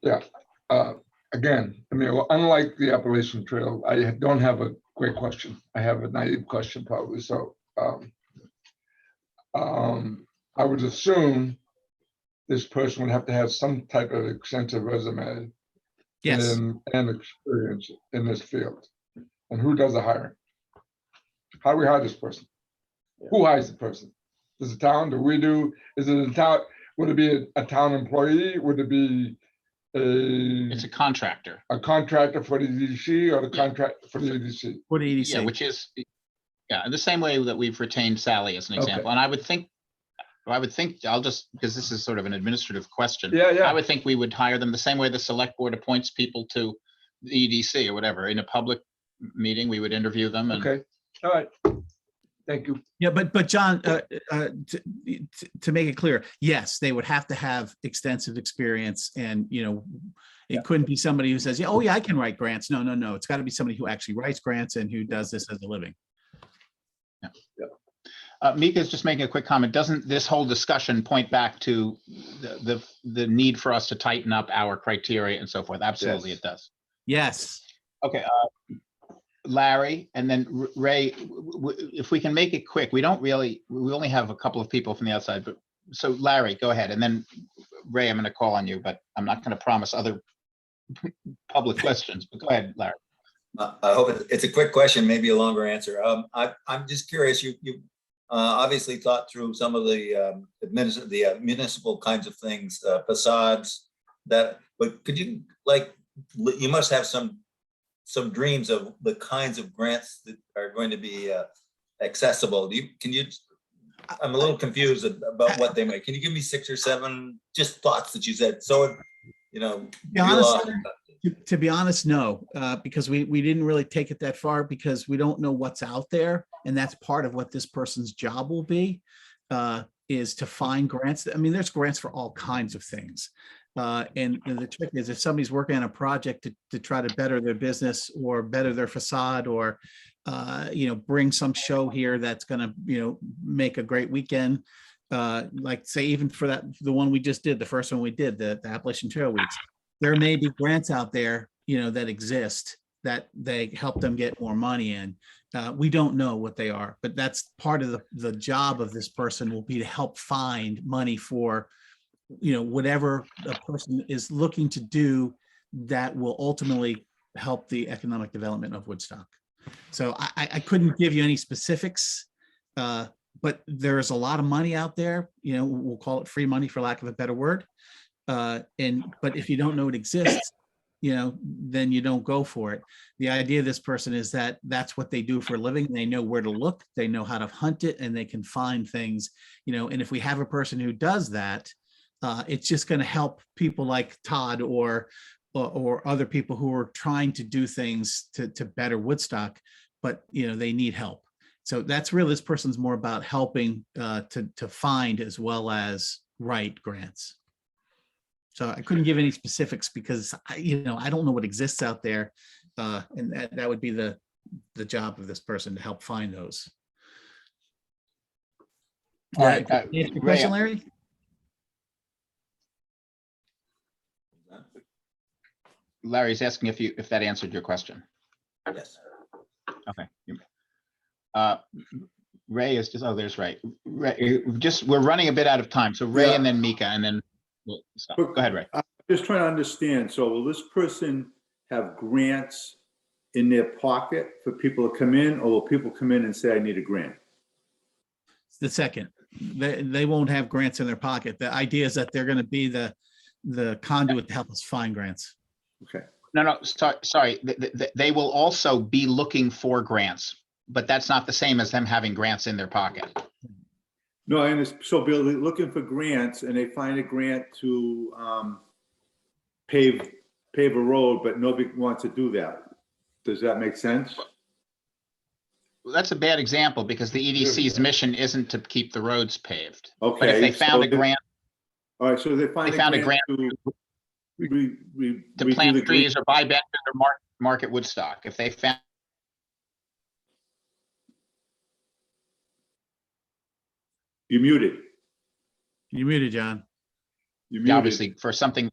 Yeah. Again, I mean, well, unlike the Appalachian Trail, I don't have a great question. I have a naive question probably. So I would assume this person would have to have some type of extensive resume Yes. and experience in this field. And who does the hiring? How do we hire this person? Who hires the person? Does the town? Do we do? Is it a town? Would it be a town employee? Would it be It's a contractor. a contractor for the EDC or the contract for the EDC? For the EDC. Yeah, which is, yeah, the same way that we've retained Sally as an Okay. example. And I would think, I'll just, because this is sort of an administrative question. Yeah, yeah. I would think we would hire them the same way the select board appoints people to the EDC or whatever. In a public meeting, we would interview them and Okay, all right. Thank you. Yeah, but John, to make it clear, yes, they would have to have extensive experience, and you know, it couldn't be somebody who says, "Oh yeah, I can write grants." No, it's got to be somebody who actually writes grants and who does this as a living. Mika's just making a quick comment. Doesn't this whole discussion point back to the need for us to tighten up our criteria and so forth? Absolutely, Yes. it does. Yes. Okay, Larry, and then Ray, if we can make it quick, we only have a couple of people from the outside, but so Larry, go ahead. And then Ray, I'm going to call on you, but I'm not going to promise other public questions, but go ahead, Larry. I hope it's a quick question, maybe a longer answer. I'm just curious, you obviously thought through some of the municipal kinds of things, facades, but could you, like, you must have some some dreams of the kinds of grants that are going to be accessible. I'm a little confused about what they might. Can you give me 6 or 7 just thoughts that you said? So, be honest, to be honest, no, because we didn't really take it that far because we don't know what's out there. And that's part of what this person's job will be, is to find grants. I mean, there's grants for all kinds of things. And the trick is if somebody's working on a project to try to better their business or better their facade or, bring some show here that's going to, make a great weekend. Like say, even for the one we just did, the first one we did, the Appalachian Trail Weeks, there may be grants out there, that exist that they help them get more money in. We don't know what they are, but that's part of the job of this person will be to help find money for, whatever a person is looking to do that will ultimately help the economic development of Woodstock. So I couldn't give you any specifics, but there's a lot of money out there, we'll call it free money for lack of a better word. But if you don't know it exists, then you don't go for it. The idea of this person is that that's what they do for a living. They know where to look, they know how to hunt it, and they can find things, and if we have a person who does that, it's just going to help people like Todd or other people who are trying to do things to better Woodstock, but they need help. So that's really, this person's more about helping to find as well as write grants. So I couldn't give any specifics because I don't know what exists out there, and that would be the job of this person to help find those. All right, Answer your question, Larry? Larry's asking if that answered your question. Yes. Okay. Ray is just, there's Ray. We're running a bit out of time. So Ray and then Mika and then we'll stop. Go ahead, Ray. I'm just trying to understand. So will this person have grants in their pocket for people to come in, or will people come in and say, I need a grant? It's the second. They won't have grants in their pocket. The idea is that they're going to be the conduit to help us find grants. Okay. No, sorry. They will also be looking for grants, but that's not the same as them having grants in their pocket. No, I understand. So Bill, they're looking for grants and they find a grant to pave a road, but nobody wants to do that. Does that make sense? Well, that's a bad example because the EDC's mission isn't to keep the roads paved. Okay. But if they found a grant, All right, so they found a grant to plant trees or buy benches or market Woodstock. If they found. You're muted. You muted, John. You're muted. Obviously for something.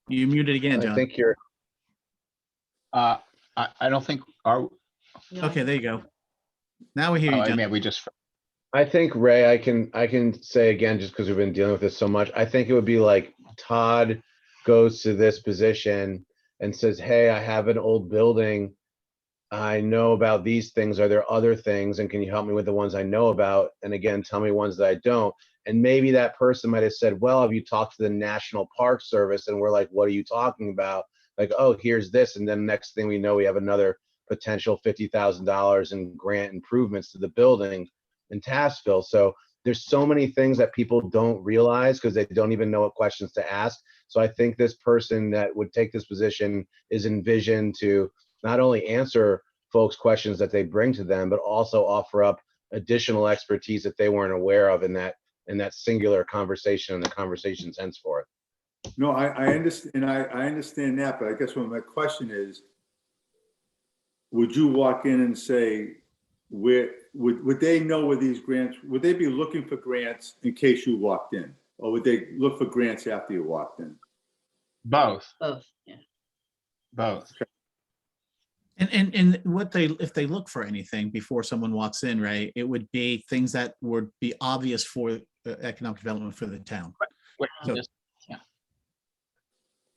You muted again, John. I think you're. I don't think our. Okay, there you go. Now we hear you, John. Yeah, we just. I think Ray, I can say again, just because we've been dealing with this so much, I think it would be like Todd goes to this position and says, hey, I have an old building. I know about these things. Are there other things? And can you help me with the ones I know about? And again, tell me ones that I don't. And maybe that person might have said, well, have you talked to the National Park Service? And we're like, what are you talking about? Like, oh, here's this. And then next thing we know, we have another potential $50,000 in grant improvements to the building in Tassville. So there's so many things that people don't realize because they don't even know what questions to ask. So I think this person that would take this position is envisioned to not only answer folks' questions that they bring to them, but also offer up additional expertise that they weren't aware of in that singular conversation and the conversation's henceforth. No, I understand. I understand that, but I guess what my question is, would you walk in and say, where would they know where these grants, would they be looking for grants in case you walked in? Or would they look for grants after you walked in? Both. Both, yeah. Both. And what if they look for anything before someone walks in, right, it would be things that would be obvious for economic development for the town. So, yeah.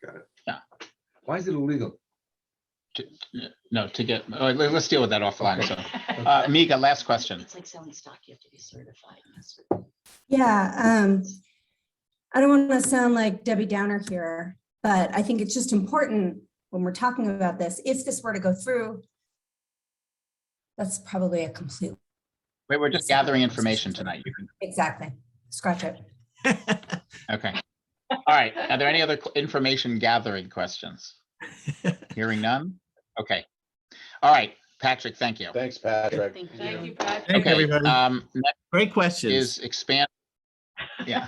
Got it. Yeah. Why is it illegal? Let's deal with that offline. So, Mika, last question. It's like selling stock, you have to be certified. Yeah, I don't want to sound like Debbie Downer here, but I think it's just important. when we're talking about this, if this were to go through, that's probably a complete. Wait, we're just gathering information tonight. You can, Exactly. Scratch it. okay. All right. Are there any other information gathering questions? Hearing none? Okay. All right, Patrick, thank you. Thanks, Patrick. Thank you, Patrick. Thanks, Okay, everybody. next Great questions. is expand. Yeah.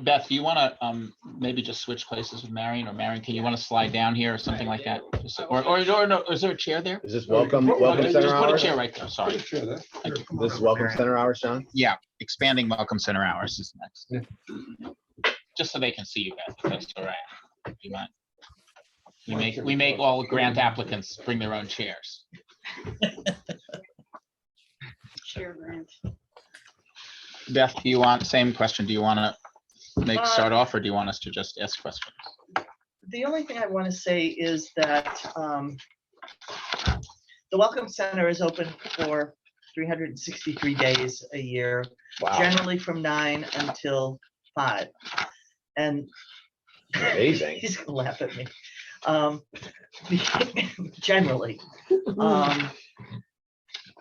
Beth, do you want to maybe just switch places with Marion, or Marion, can you want to slide down here or something like that? Just, or no, is there a chair there? Is this welcome center Just put a hours? chair right there, sorry. Sure, that's good. This is welcome center hours, Sean? Yeah, expanding welcome center hours is next. Just so they can see you guys, if that's all right. You mind? We make all grant applicants bring their own chairs. Chair grant. Beth, do you want, same question, do you want to start off, or do you want us to just ask questions? The only thing I want to say is that the Welcome Center is open for 363 days a year, Wow, generally from 9 until 5. And amazing. he's gonna laugh at me. Generally.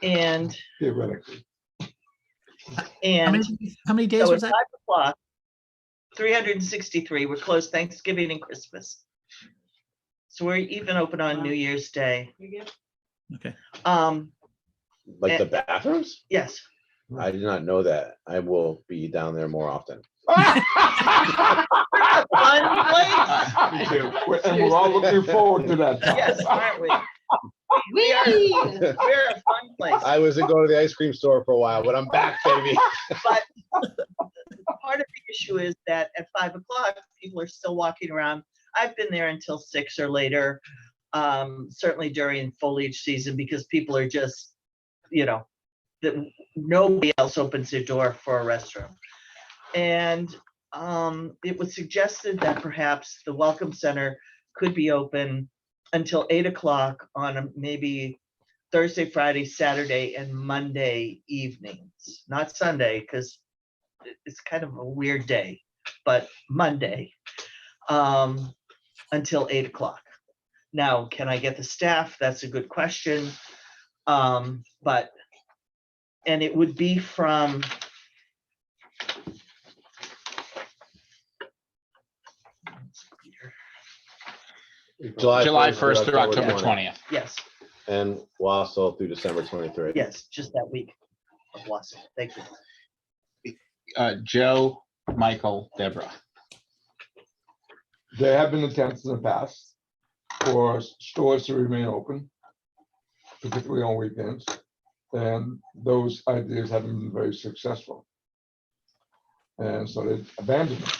And Theoretically. How many days so was at that? 5 o'clock, 363, we're closed Thanksgiving and Christmas. So we're even open on New Year's Day. Okay. Like the bathrooms? Yes. I did not know that. I will be down there more often. Fun place. Me too. And we're all looking forward to that. Yes, aren't we? We're a fun place. I was going to the ice cream store for a while, but I'm back, baby. But part of the issue is that at 5 o'clock, people are still walking around. I've been there until 6 or later, certainly during foliage season, because people are just, that nobody else opens their door for a restroom. And it was suggested that perhaps the Welcome Center could be open until 8 o'clock on maybe Thursday, Friday, Saturday, and Monday evenings, not Sunday, because it's kind of a weird day, but Monday until 8 o'clock. Now, can I get the staff? That's a good question. And it would be from July 1st through October 20th. 20th. yes, And Wausau through December 23. yes, just that week of Wausau. Thank you. Joe, Michael, Deborah. There have been attempts in the past for stores to remain open, particularly on weekends, and those ideas haven't been very successful. And so they abandoned them.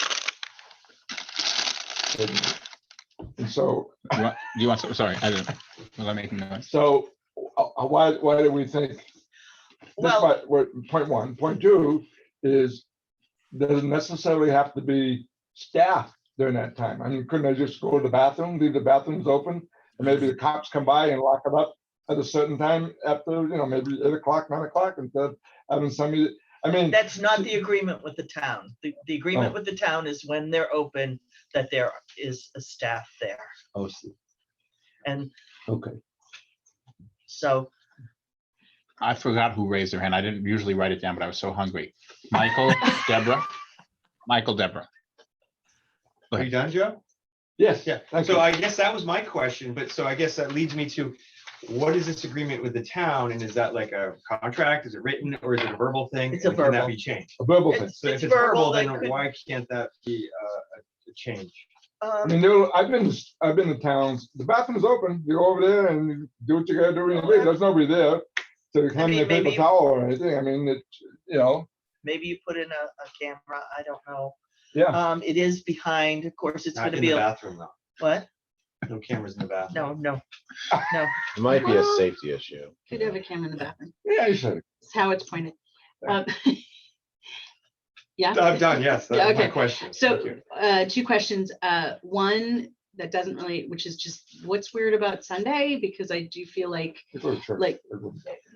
And so, Do you want, sorry, I didn't, was I making noise? so why do we think? Well, Point one. Point two is, doesn't necessarily have to be staff during that time. I mean, couldn't they just go to the bathroom, leave the bathrooms open, and maybe the cops come by and lock them up at a certain time after, maybe 8 o'clock, 9 o'clock, instead of having somebody, I mean. that's not the agreement with the town. The agreement Oh. with the town is when they're open, that there is a staff there. Oh, see. And Okay. so, I forgot who raised their hand. I didn't usually write it down, but I was so hungry. Michael, Deborah. Michael, Deborah. Go Are you ahead. done, Joe? Yes. Yeah, Thank so you. I guess that was my question, but so I guess that leads me to, what is this agreement with the town? And is that like a contract? Is it written, or is it a verbal thing? It's a And can that verbal. be changed? A verbal thing. So if It's it's verbal, verbal, then that could- why can't that be a change? I mean, I've been to towns, the bathroom's open, you go over there and you do what you gotta do when you leave, there's nobody there to hand me a paper maybe- towel or anything, I mean, maybe you put in a camera, I don't know. yeah. It is behind, of course, it's Not gonna in be, the a bathroom though. what? No cameras in the bathroom. No. It might be a safety issue. Could have a camera in the bathroom. Yeah, you said it. It's how it's pointed. Yeah. I'm done, yes, Yeah, that's my okay. question. So, Thank you. 2 questions. One that doesn't relate, which is just what's weird about Sunday? Because I do feel like, You go to church. like,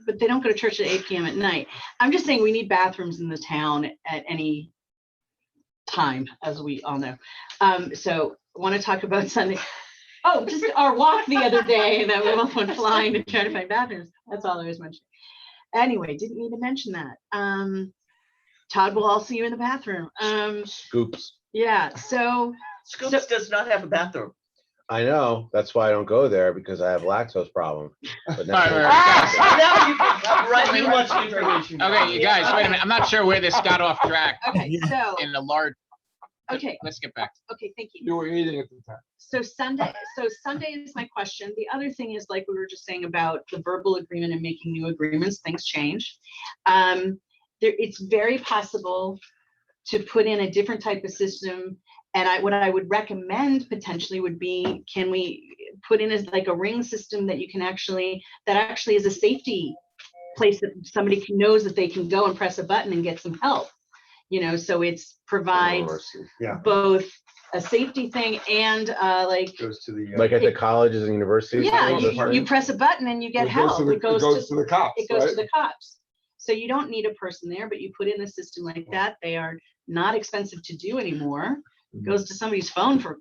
but they don't go to church at 8 p.m. at night. I'm just saying we need bathrooms in the town at any time, as we all know. So I want to talk about Sunday. Oh, just our walk the other day that we both went flying to try to find bathrooms. That's all I was mentioning. Anyway, didn't need to mention that. Todd will all see you in the bathroom. Scoops. Yeah, so Scoops does not have a bathroom. I know, that's why I don't go there, because I have lactose problem. But now. All right. Now you can come right Too in. much information. Okay, you guys, wait a minute. I'm not sure where this got off track okay, so in the large. okay, Let's get back. okay, thank you. You were eating at the time. So Sunday is my question. The other thing is, like we were just saying about the verbal agreement and making new agreements, things change. It's very possible to put in a different type of system. And what I would recommend potentially would be, can we put in like a ring system that you can actually is a safety place that somebody knows that they can go and press a button and get some help. You know, so it's provides both a safety thing and like Goes to the. Like at the colleges and universities? yeah, That's you press a button and you get It goes help. to the- It goes to the cops, it goes to right? the cops. So you don't need a person there, but you put in a system like that. They are not expensive to do anymore. It goes to somebody's phone for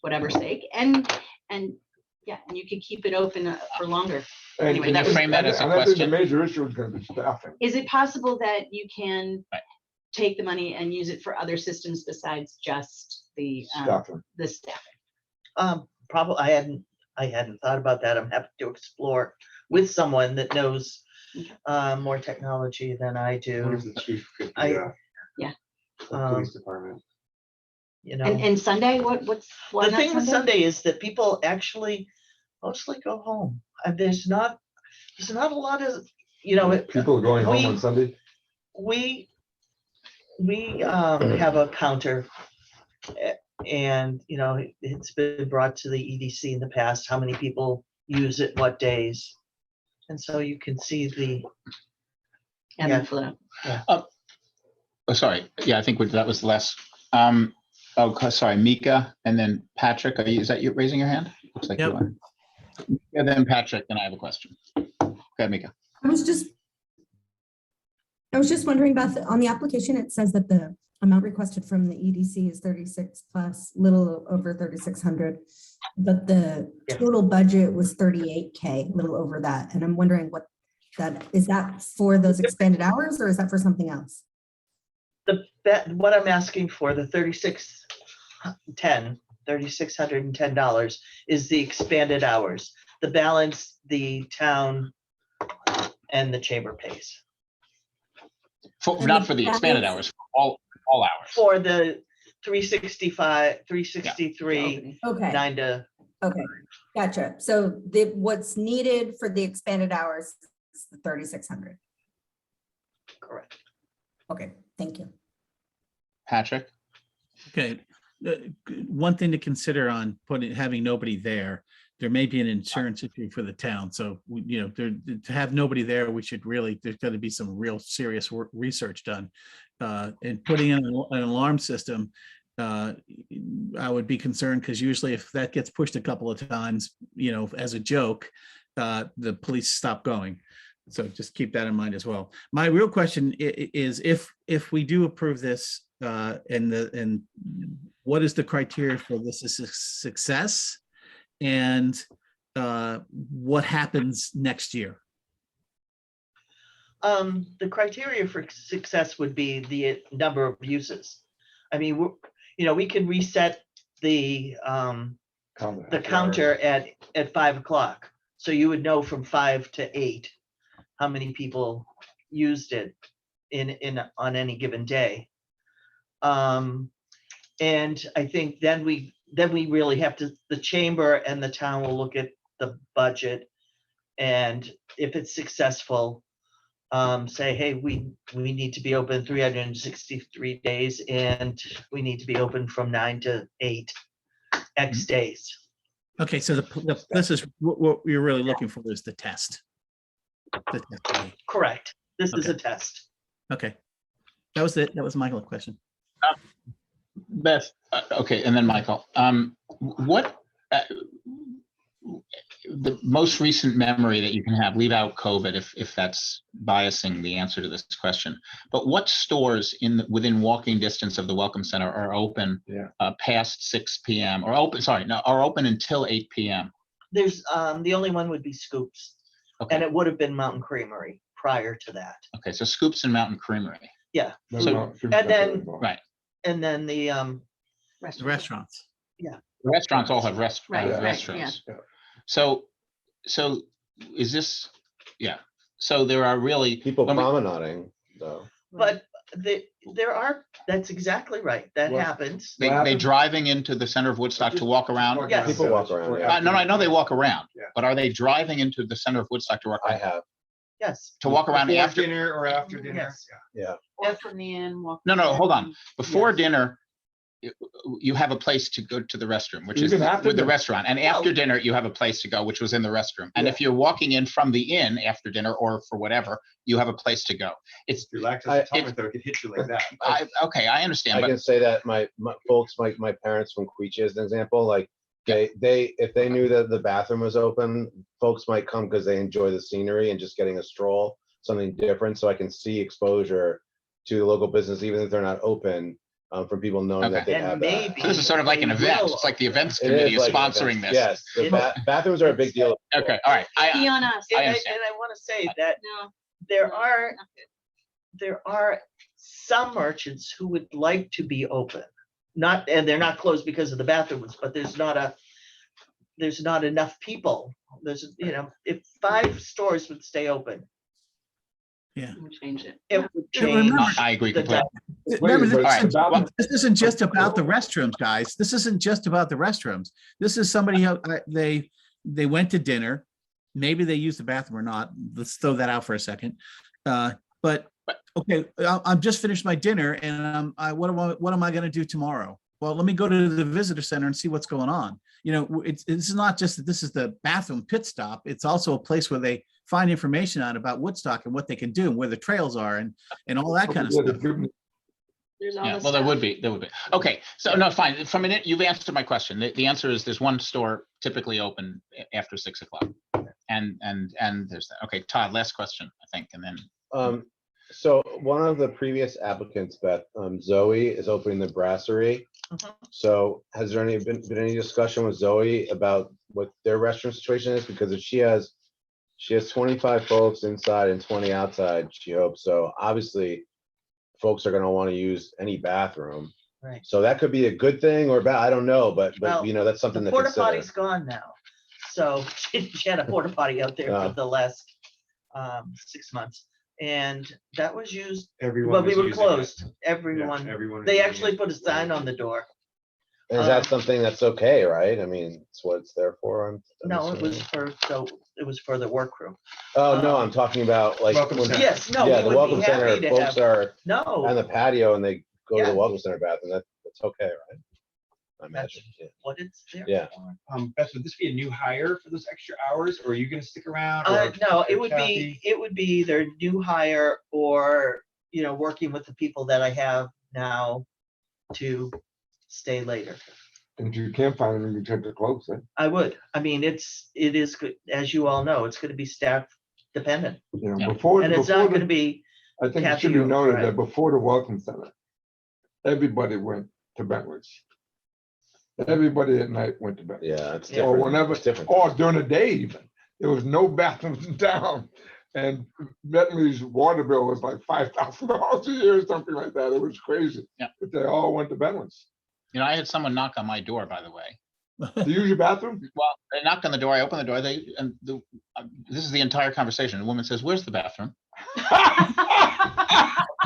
whatever sake, and yeah, and you can keep it open for longer. And- Anyway, and that was- frame that as a and I think the question. major issue is gonna be staffing. Is it possible that you can Right. take the money and use it for other systems besides just the Staffing. staffing? Probably, I hadn't thought about that. I'm happy to explore with someone that knows more technology than I do. Where's the chief? I- Yeah. The police department. You know, And Sunday, what's why the not thing with Sunday is that people actually mostly go home. And there's not a lot of, you know, People are going home on Sunday. we have a counter, and you know, it's been brought to the EDC in the past, how many people use it, what days. And so you can see the, And yeah. the flow. Oh, sorry. Yeah, I think that was the last. Sorry, Mika, and then Patrick. Is that you raising your hand? Looks like you Yep. are. And then Patrick, then I have a question. Go ahead, Mika. I was just wondering about on the application, it says that the amount requested from the EDC is 36 plus, little over 3,600. But the Yeah. total budget was 38K, little over that. And I'm wondering what is that for those expanded hours or is that for something else? what I'm asking for, the $3,610 is the expanded hours. The balance, the town and the chamber pays. Not for the expanded hours, for all hours. For the 365, 363, Okay, 9 to, okay, gotcha. So what's needed for the expanded hours is the 3,600. correct. Okay, thank you. Patrick? Okay, one thing to consider on having nobody there, there may be an insurance issue for the town. So, to have nobody there, there's got to be some real serious research done. And putting in an alarm system, I would be concerned because usually if that gets pushed a couple of times, as a joke, the police stop going. So just keep that in mind as well. My real question is if we do approve this, and what is the criteria for this is a success, and what happens next year? The criteria for success would be the number of uses. I mean, we can reset the counter at 5 o'clock. So you would know from 5 to 8 how many people used it on any given day. And I think then we really have to, the chamber and the town will look at the budget, and if it's successful, say, hey, we need to be open 363 days and we need to be open from 9 to 8 X days. Okay, so this is what you're really looking for is the test. Correct. This is a Okay. test. Okay, that was it. That was my question. Beth, okay, and then Michael. What the most recent memory that you can have, leave out COVID if that's biasing the answer to this question. But what stores within walking distance of the Welcome Center are open past 6 p.m. or are open until 8 p.m.? There's, the only one would be Scoops. Okay. And it would have been Mountain Creamery prior to that. Okay, so Scoops and Mountain Creamery. Yeah. So- And then, Right. and then the, The restaurants. The restaurants all have Right, right, restaurants. yeah. So is this, so there are really. People when we- promenading, though. but there are, that's exactly right. That What? happens. They driving into the center of Woodstock to walk around? Yes. People walk around, yeah. No, I know they walk around, Yeah. but are they driving into the center of Woodstock to walk I around? have, Yes. To walk around Before after? dinner or after dinner? Yes. yeah. Or from the inn. walk No, hold on. in. Before Yes. dinner, you have a place to go to the restroom, which is Even after with the dinner. restaurant. And after dinner, you have a place to go, which was in the restroom. And if you're walking in from the inn after dinner or for whatever, you have a place to go. It's, Your lactose intolerant, though, it could hit you like that. okay, I understand, I but can say that my folks, my parents from Queechee as an example, like they if they knew that the bathroom was open, folks might come because they enjoy the scenery and just getting a stroll, something different. So I can see exposure to the local business, even if they're not open, from people knowing that they And have maybe- that. so this is sort of like an They event. will It's like the events It committee is like an sponsoring event. this. Yes, the bathrooms are a big deal. Okay, all right. Be on us. And I I understand. want to say that No. there no, are, not good. there are some merchants who would like to be open. Not, and they're not closed because of the bathrooms, but there's not enough people. There's, if 5 stores would stay open, We'll change it. it would Yeah, change. remember- I agree the completely. Remember, but this, isn't, well- this isn't just about the restrooms, guys. This isn't just about the restrooms. This is somebody who they went to dinner. Maybe they used the bathroom or not. Let's throw that out for a second. But okay, I'm just finished my dinner, and what am I going to do tomorrow? Well, let me go to the visitor center and see what's going on. It's not just that this is the bathroom pit stop. It's also a place where they find information out about Woodstock and what they can do and where the trails are and all that kind of stuff. There's all Yeah, this well, there stuff. would be. Okay, so no, fine. From you've answered my question. The answer is there's one store typically open after 6 o'clock. And there's that. Okay, Todd, last question, I think, and then. So one of the previous applicants, Beth, Zoe, is opening the brasserie. Mhm. So has there been any discussion with Zoe about what their restaurant situation is? Because if she has 25 folks inside and 20 outside, she hopes. So obviously folks are going to want to use any bathroom. Right. So that could be a good thing or bad. I don't know, but Well, that's something The to porta consider. potty's gone now. So she had a porta potty out there Yeah. for the last 6 months. And that was used, Everyone well, we was were using it. closed. Yeah, Everyone, everyone. they was actually using put a sign on the door. And is that something that's okay, right? I mean, it's what it's there for. I'm No, it was assuming. it was for the workroom. Oh, no, I'm talking about like. Welcome when- center. Yes, no, Yeah, we the would welcome be happy center, to folks have, are on no, the patio and they go to Yeah. the welcome center bathroom. That's okay, right? I imagine, yeah. what it's there Yeah. for. Beth, would this be a new hire for those extra hours, or are you gonna stick around? No, or it would Kathy? be either new hire or, working with the people that I have now to stay later. And you can't find them, you take the clothes in. I would. I mean, it is good, as you all know, it's gonna be staff dependent. Yeah. Before, And it's not gonna be, I think it Kathy, should be you're noted right. that before the Welcome Center, everybody went to Bentley's. Everybody at night went to Bentley's. Yeah, it's Yeah. Or different. whenever, It's different. or during the day even. There was no bathrooms in town. And Bentley's water bill was like $5,000 a year or something like that. It was crazy. Yeah. But they all went to Bentley's. I had someone knock on my door, by the way. Do you use your bathroom? Well, they knocked on the door. I opened the door. This is the entire conversation. The woman says, "Where's the bathroom?"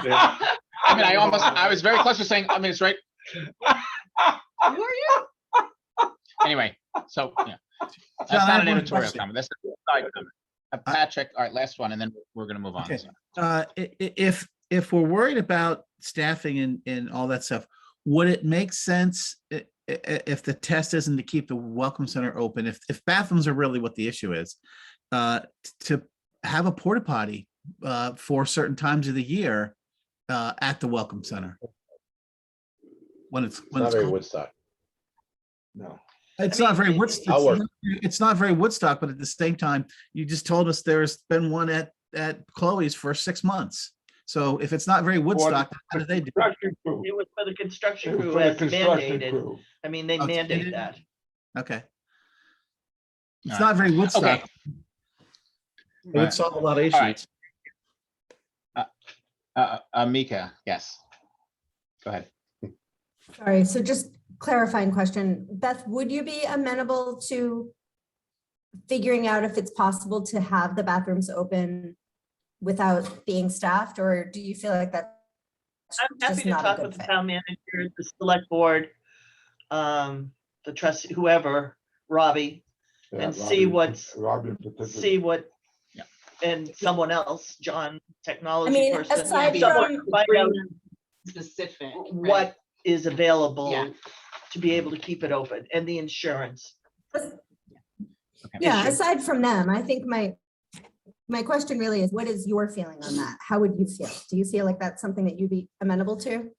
I mean, I was very close to saying, it's right. who are you? Anyway, so yeah. That's John, I not have an one editorial question. comment. That's a side comment. Patrick, all right, last one, and then we're gonna move on. Okay. So, If we're worried about staffing and all that stuff, would it make sense if the test isn't to keep the Welcome Center open, if bathrooms are really what the issue is, to have a porta potty for certain times of the year at the Welcome Center? When it's It's not very cold? Woodstock. No. It's I not mean, very Woodstock. I'll work. It's not very Woodstock, but at the same time, you just told us there's been one at Chloe's for 6 months. So if it's not very Woodstock, how do they do? it? Construction crew. It was for the construction It was crew for the as construction mandated. crew. I mean, they Oh, it's mandate mandated? that. Okay. It's All not very Woodstock. Okay. It would solve a lot of All right. issues. Mika, yes. Go ahead. Sorry, so just clarifying question. Beth, would you be amenable to figuring out if it's possible to have the bathrooms open without being staffed, or do you feel like that's I'm happy just to not a talk good with the fit? town manager, the select board, the trustee, whoever, Robbie, Yeah, and see what's, Robbie in particular. see what, Yeah. and someone else, John, technology mean, person. aside someone from- to find out Specific. right? what is available Yeah. to be able to keep it open, and the insurance. Yeah, issue. aside from them, I think my question really is, what is your feeling on that? How would you feel? Do you feel like that's something that you'd be amenable to?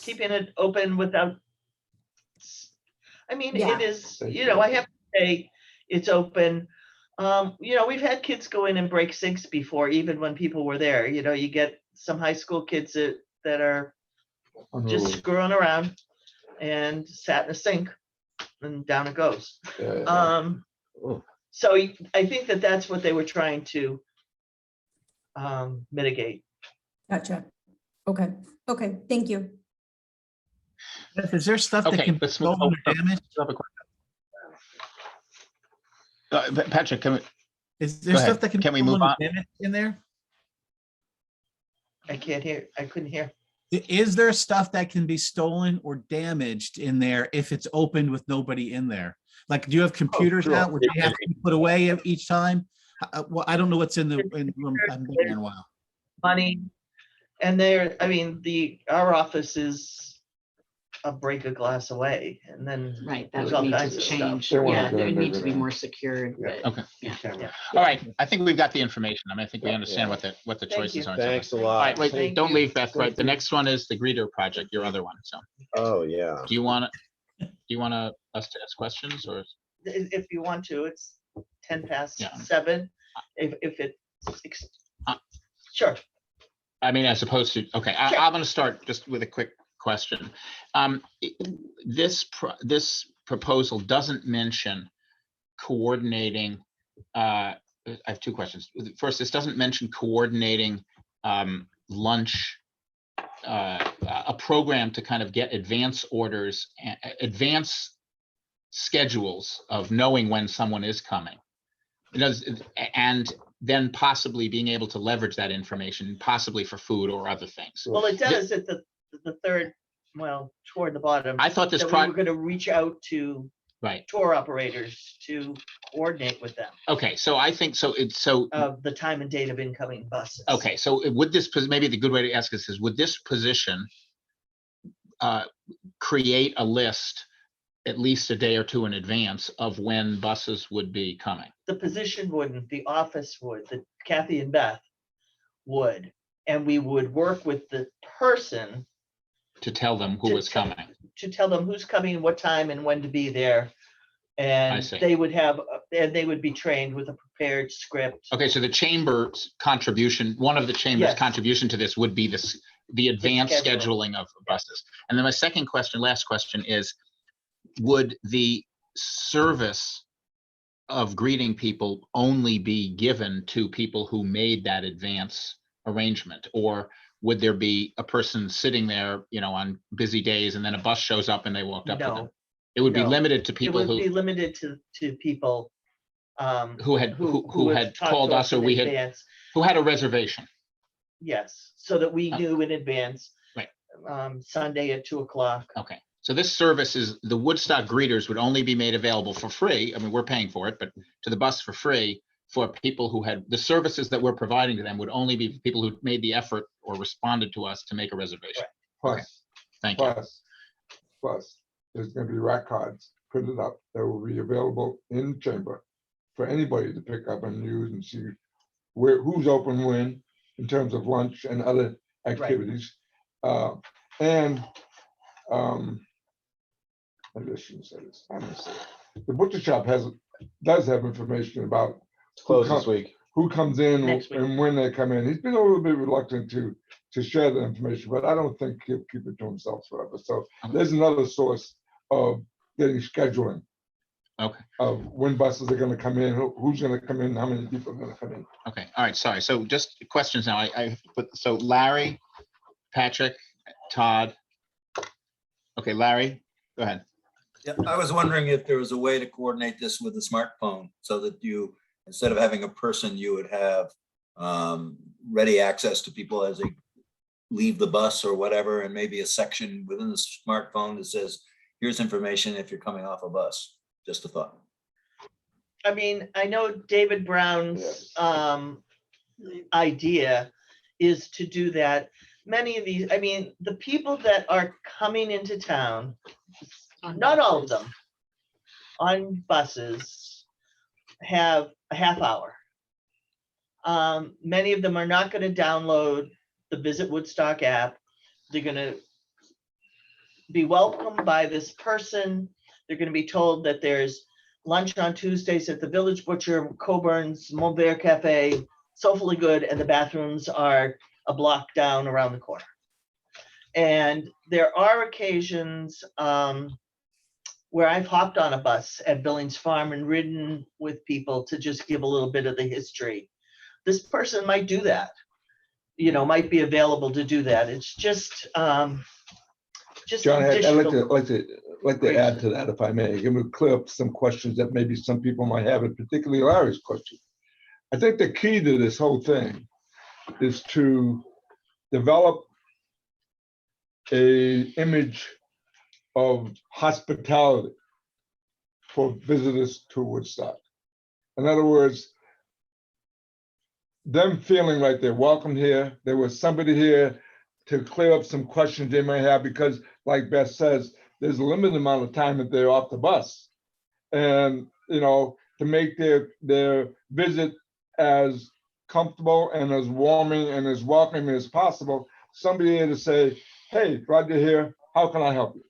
Keeping it open without, I mean, Yeah. it is, you know, I have to say, it's open. You know, we've had kids go in and break sinks before, even when people were there. You know, you get some high school kids that are just Unruly. screwing around and sat in a sink and down it goes. Yeah. So I think that that's what they were trying to mitigate. Gotcha. Okay, okay, thank you. Beth, is there stuff that Okay, can be let's move stolen or on. damaged? Patrick, can we, Is there Go ahead. stuff that can be Can we move stolen or on? damaged in there? I can't hear, I couldn't hear. Is there stuff that can be stolen or damaged in there if it's opened with nobody in there? Like, do you have computers sure. out where they have to be put away each time? Well, I don't know what's in the room. I haven't been there in a while. Money. And there, I mean, our office is a break of glass away, and then Right, that there's would all need kinds to of stuff. change. They wanna Yeah, go it in would there need to be with more secured. Yeah. but- Okay. Yeah. all right, I think we've got the information. I mean, I think we Yeah. understand what the Thank choices you. are. Thanks a All lot. right, wait, Thank don't you. leave, Beth, right? The next one is the greeter project, your other one. So Oh, yeah. do you want us to ask questions or? If you want to, it's 10 past Yeah. 7. If it's, Uh, sure. I mean, as opposed to, okay, Sure. I'm going to start just with a quick question. This proposal doesn't mention coordinating, I have two questions. First, this doesn't mention coordinating lunch, a program to kind of get advance orders, advance schedules of knowing when someone is coming. It does, and then possibly being able to leverage that information, possibly for food or other things. Well, it does at the third, well, toward the bottom. I thought this that we were going to reach out to right. tour operators to coordinate with them Okay, so I think so. It's so. of the time and date of incoming buses. Okay, so would this, maybe the good way to ask this is, would this position create a list at least a day or two in advance of when buses would be coming? The position wouldn't, the office would, Kathy and Beth would, and we would work with the person To tell them who To was tell- coming? to tell them who's coming, what time, and when to be there. And see. they would have, and they would be trained with a prepared script. Okay, so the chamber's contribution, one of the chamber's Yes. contribution to this would be the advanced schedule. scheduling of buses. And then my second question, last question is, would the service of greeting people only be given to people who made that advance arrangement? Or would there be a person sitting there, on busy days, and then a bus shows up and they walked up to them? No, It would be no. limited to it people would be who limited to people. who had have talked called to us or in we had advance. who had a reservation. Yes, so that we knew in advance. Right. Sunday at 2:00. Okay, so this service is, the Woodstock greeters would only be made available for free. I mean, we're paying for it, but to the bus for free for people who had, the services that we're providing to them would only be people who made the effort or responded to us to make a reservation. Plus, Thank you. plus, there's gonna be rack cards printed up that will be available in chamber for anybody to pick up and use and see who's open when, in terms of lunch and other activities. And maybe I shouldn't say this. I'm gonna say it. The butcher shop does have information about It's closed this week. who comes in Next week. and when they come in. He's been a little bit reluctant to share the information, but I don't think he'll keep it to himself forever. So there's another source of getting scheduling. Okay. Of when buses are gonna come in, who's gonna come in, how many people are gonna come in. Okay, all right, sorry. So just questions now. So Larry, Patrick, Todd. Okay, Larry, go ahead. Yeah, I was wondering if there was a way to coordinate this with a smartphone so that you, instead of having a person, you would have ready access to people as they leave the bus or whatever, and maybe a section within the smartphone that says, here's information if you're coming off a bus. Just a thought. I mean, I know David Brown's idea is to do that. Many of these, I mean, the people that are coming into town, not all of them, on buses have a half hour. Many of them are not going to download the Visit Woodstock app. They're going to be welcomed by this person. They're going to be told that there's lunch on Tuesdays at the Village Butcher, Coburn's, Montbert Cafe, Soulfully Good, and the bathrooms are a block down around the corner. And there are occasions where I've hopped on a bus at Billings Farm and ridden with people to just give a little bit of the history. This person might do that, might be available to do that. It's just John, I'd additional- like to add to that, if I may. Give me clear up some questions that maybe some people might have, and particularly Larry's question. I think the key to this whole thing is to develop a image of hospitality for visitors to Woodstock. In other words, them feeling like they're welcome here. There was somebody here to clear up some questions they may have, because like Beth says, there's a limited amount of time that they're off the bus. And, to make their visit as comfortable and as warming and as welcoming as possible, somebody here to say, hey, Roger here, how can I help you?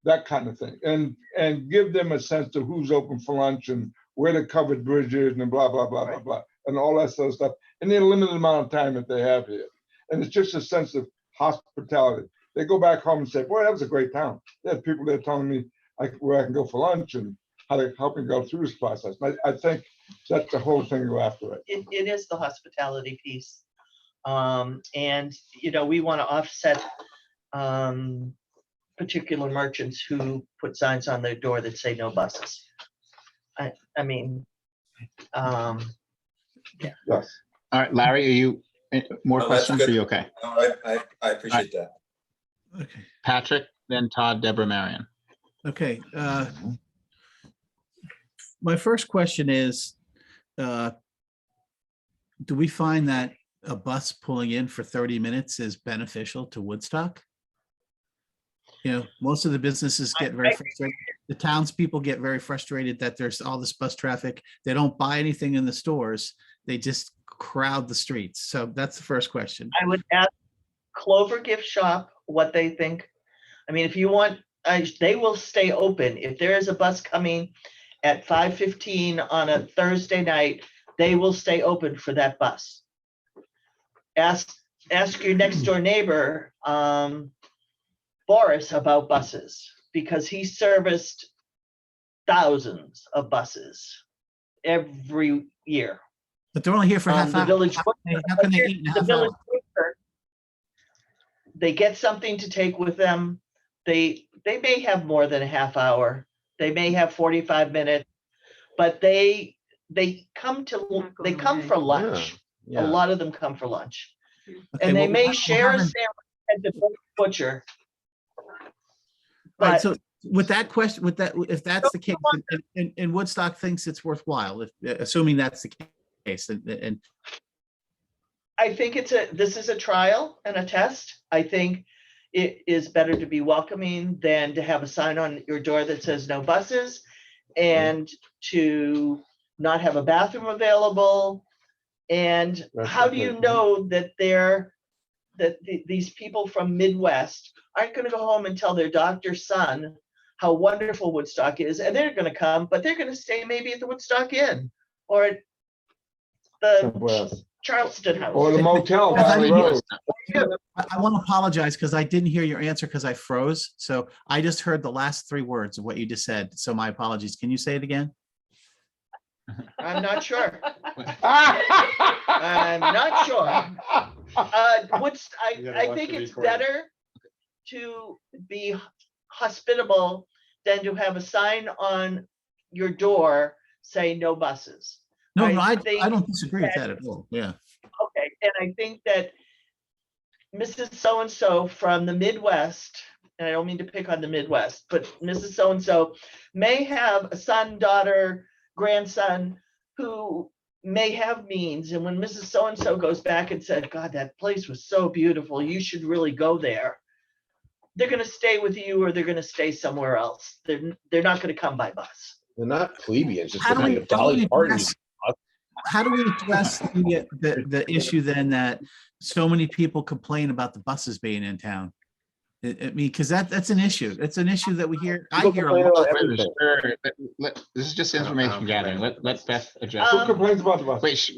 That kind of thing. And give them a sense of who's open for lunch and where the covered bridge is and blah, blah, blah, blah, blah, and all that sort of stuff in the limited amount of time that they have here. And it's just a sense of hospitality. They go back home and say, boy, that was a great town. They had people there telling me where I can go for lunch and how to help me go through this process. And I think that's the whole thing go after it. It is the hospitality piece. And, we want to offset particular merchants who put signs on their door that say no buses. I mean, yeah. Yes. All right, Larry, are you, more No, that's questions? good. Are you okay? No, I appreciate that. Okay. Patrick, then Todd, Deborah, Marion. Okay. My first question is, do we find that a bus pulling in for 30 minutes is beneficial to Woodstock? Most of the businesses get very frustrated. The townspeople get very frustrated that there's all this bus traffic. They don't buy anything in the stores. They just crowd the streets. So that's the first question. I would ask Clover Gift Shop what they think. I mean, if you want, they will stay open. If there is a bus coming at 5:15 on a Thursday night, they will stay open for that bus. Ask your next door neighbor, Boris, about buses, because he serviced thousands of buses every year. But they're only here for half The hour. Village How can they eat in a the half Village hour? Butcher, they get something to take with them. They may have more than a half hour. They may have 45 minutes, but they come for lunch. Yeah. A lot of them come for lunch. Okay, And they well, may we'll share a have an- sandwich at the butcher. All right, But so with that question, if that's the case, and Woodstock thinks it's worthwhile, assuming that's the case, and I think this is a trial and a test. I think it is better to be welcoming than to have a sign on your door that says no buses, and to not have a bathroom available. And That's how do you okay. know that these people from Midwest aren't going to go home and tell their doctor's son how wonderful Woodstock is, and they're gonna come, but they're gonna stay maybe at the Woodstock Inn or at Somewhere the else. Charleston House. Or the motel Beth, down the road. I want to apologize because I didn't hear your answer because I froze. So I just heard the last 3 words of what you just said. So my apologies. Can you say it again? I'm not sure. I'm not sure. I think it's better to be hospitable than to have a sign on your door saying no buses. No, I I think don't disagree with that- that at all. Yeah. Okay, and I think that Mrs. So-and-so from the Midwest, and I don't mean to pick on the Midwest, but Mrs. So-and-so may have a son, daughter, grandson who may have means. And when Mrs. So-and-so goes back and said, God, that place was so beautiful, you should really go there. They're gonna stay with you or they're gonna stay somewhere else. They're not gonna come by bus. They're not plebeians, just How do gonna we- be a Dolly Parton. How do we address the issue then that so many people complain about the buses being in town? I mean, because that's an issue. It's an issue that we hear. I People hear a complain lot. about everything. This is just information gathering. Let Beth address. Who complains about the bus? Wait,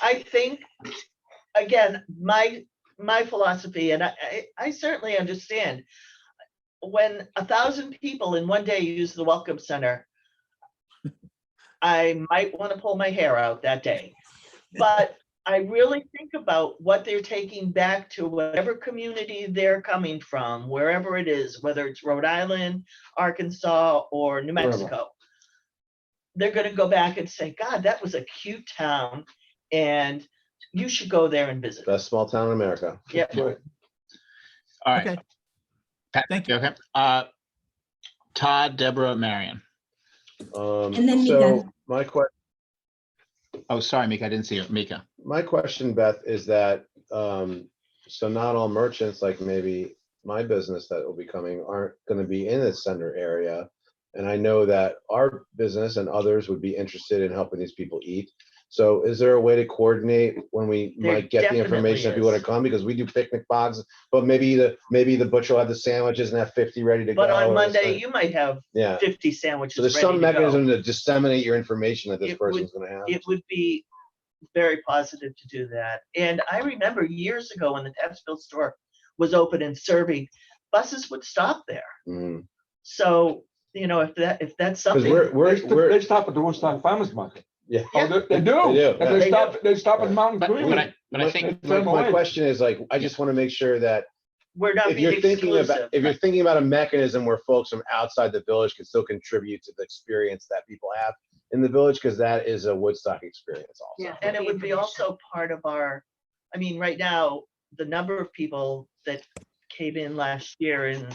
I think, again, my philosophy, and I certainly understand, when 1,000 people in one day use the Welcome Center, I might want to pull my hair out that day. But I really think about what they're taking back to whatever community they're coming from, wherever it is, whether it's Rhode Island, Arkansas, or New Wherever. Mexico. They're going to go back and say, God, that was a cute town, and you should go there and visit. Best small town in America. Yep. Right. all right. Okay. Pat, Thank you. Okay. Todd, Deborah, Marion. And then So my Oh, sorry, Mika. I didn't see you. Mika. question, Beth, is that, so not all merchants, like maybe my business that will be coming, aren't gonna be in the center area. And I know that our business and others would be interested in helping these people eat. So is there a way to coordinate when we There might get the information if you want is. to come? Because we do picnic boxes, but maybe the butcher will have the sandwiches and have 50 ready to go. But on or Monday, something. you might have Yeah, 50 sandwiches so there's ready some to go. mechanism to disseminate your information that this It would- person's gonna have. It would be very positive to do that. And I remember years ago when the Tapsfield store was open and serving, buses would stop there. Mhm. So, if that's Because something. They stop at the Woodstock Farmers Market. yeah. Oh, they do. They do, And yeah. they stop at Mountain But Green. I think My question is like, I just want to make sure that We're not if being you're thinking exclusive. about a mechanism where folks from outside the village can still contribute to the experience that people have in the village, because that is a Woodstock experience also. Yeah. And it would be also part of our, right now, the number of people that came in last year and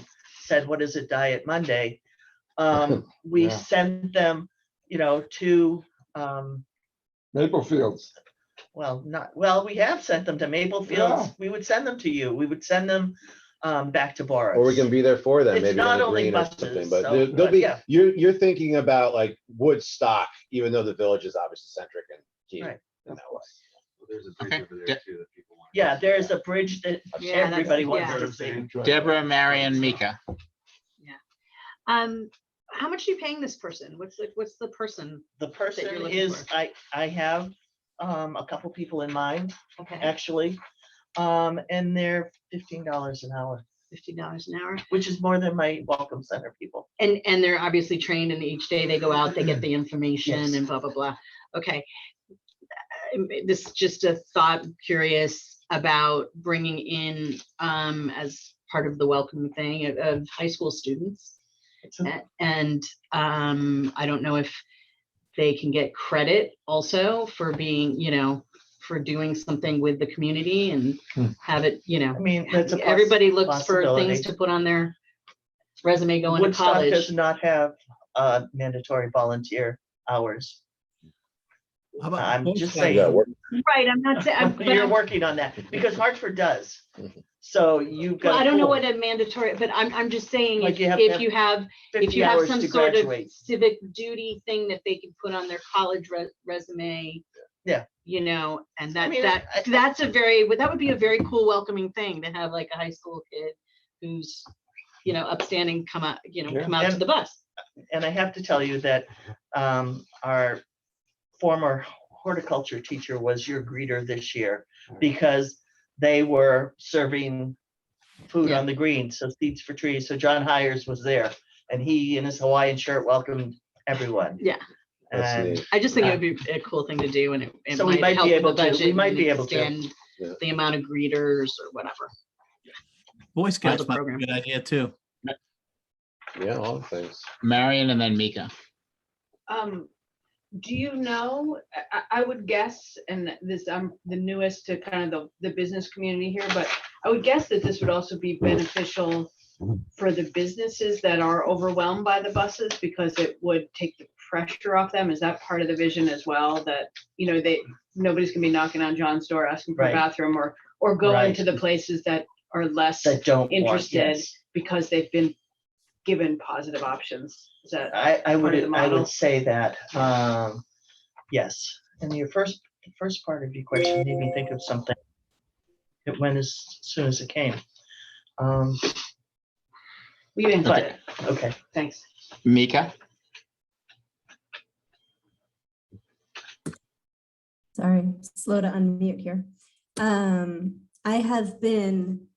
said, what is it, Diet Monday? We Yeah. sent them, to, Maple Fields. we have sent them to Maple Fields. Yeah. We would send them to you. We would send them back to Boris. Or we can be there for them, It's maybe not on the only green or buses, something, but so, there'll be, yeah. you're thinking about like Woodstock, even though the village is obviously centric and key Right. in that way. There's a Okay. bridge over there too that people want. Yeah, there's a bridge that Yeah, that's- everybody wants yeah. to see. Deborah, Marion, Mika. How much are you paying this person? What's the person? The person you're looking is, for. I have a couple people in mind, Okay, actually. And they're $15 an hour, $50 an hour. which is more than my Welcome Center people. And they're obviously trained, and each day they go out, they get the information Yes. and blah, blah, blah. Okay. This is just a thought, curious about bringing in, as part of the welcome thing of high school students. And I don't know if they can get credit also for being, for doing something with the community and have it, That's a everybody looks for possibility. things to put on their resume going to Woodstock does college. not have mandatory volunteer hours. How about I'm just Woodstock? saying. Yeah, work- Right, I'm not saying, but You're working on that because Hartford does. So you've got. well, I don't know pool, what a mandatory, but I'm just saying, Like if you have to if have you have, 50 hours some to sort of graduate. civic duty thing that they can put on their college resume. Yeah. And that, mean, that would be a very cool welcoming thing to have, like a high school kid who's, upstanding come out, Yeah. come out to the bus. And I have to tell you that our former horticulture teacher was your greeter this year because they were serving food Yeah. on the green, so seeds for trees. So John Hires was there, and he in his Hawaiian shirt welcomed everyone. Yeah. That's And neat. I just think it would be a cool thing to do, and it So we might help be with able the to- budget we might and be able to. extend Yeah. the amount of greeters or whatever. Boy Scouts the might be a program. good idea too. Yeah, all the things. Marion and then Mika. Do you know, I would guess, and this, I'm the newest to kind of the business community here, but I would guess that this would also be beneficial for the businesses that are overwhelmed by the buses because it would take the pressure off them. Is that part of the vision as well? That, nobody's gonna be knocking on John's door asking for a Right. bathroom or going Right. to the places that are less that don't want, interested yes. because they've been given positive options. Is that? I part of the would model? say that, yes. And the first part of your question made me think of something. It went as soon as it came. We didn't But- get it. Okay. Thanks. Mika? Sorry, slow to unmute here. I have been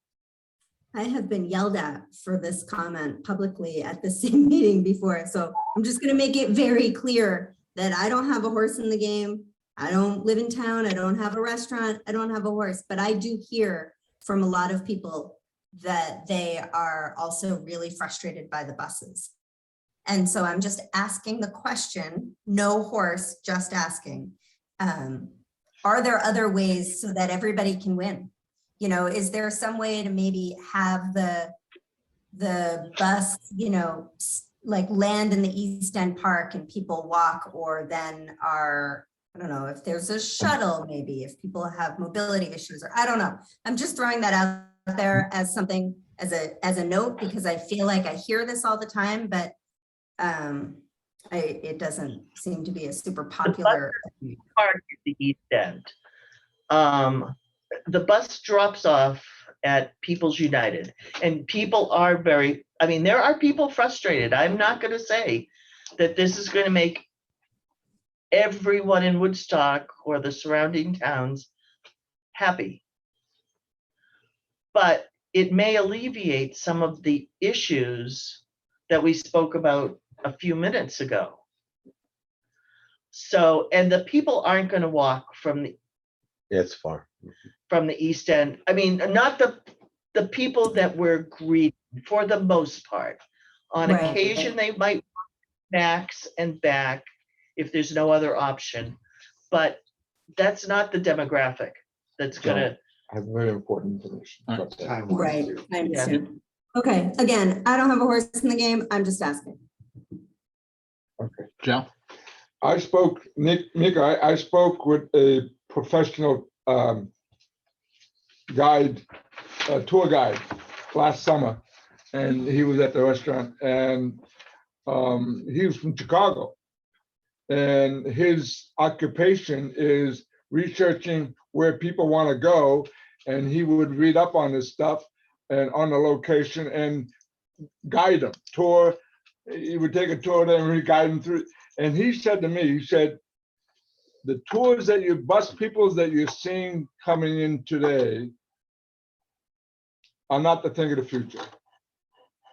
yelled at for this comment publicly at the same meeting before. So I'm just gonna make it very clear that I don't have a horse in the game. I don't live in town. I don't have a restaurant. I don't have a horse, but I do hear from a lot of people that they are also really frustrated by the buses. And so I'm just asking the question, no horse, just asking. Are there other ways so that everybody can win? Is there some way to maybe have the bus, like land in the East End Park and people walk, or then I don't know, if there's a shuttle, maybe if people have mobility issues, or I don't know. I'm just throwing that out there as something, as a note, because I feel like I hear this all the time, but it doesn't seem to be a super popular. Park at the East End. The bus drops off at People's United, and people are there are people frustrated. I'm not going to say that this is going to make everyone in Woodstock or the surrounding towns happy, but it may alleviate some of the issues that we spoke about a few minutes ago. So, and the people aren't going to walk from the It's far. East End. I mean, not the people that were greeted, for the most part. On Right. occasion, they might walk Max and back if there's no other option, but that's not the demographic that's gonna. I have very important information. All about that. Right, I understand. Okay, again, I don't have a horse in the game. I'm just asking. Okay. Joe? I spoke, Mika, I spoke with a professional tour guide last summer, and he was at the restaurant, and he was from Chicago. And his occupation is researching where people want to go, and he would read up on this stuff and on the location and guide them, tour. He would take a tour there and he'd guide them through. And he said to me, he said, the tours that you bus people that you're seeing coming in today are not the thing of the future.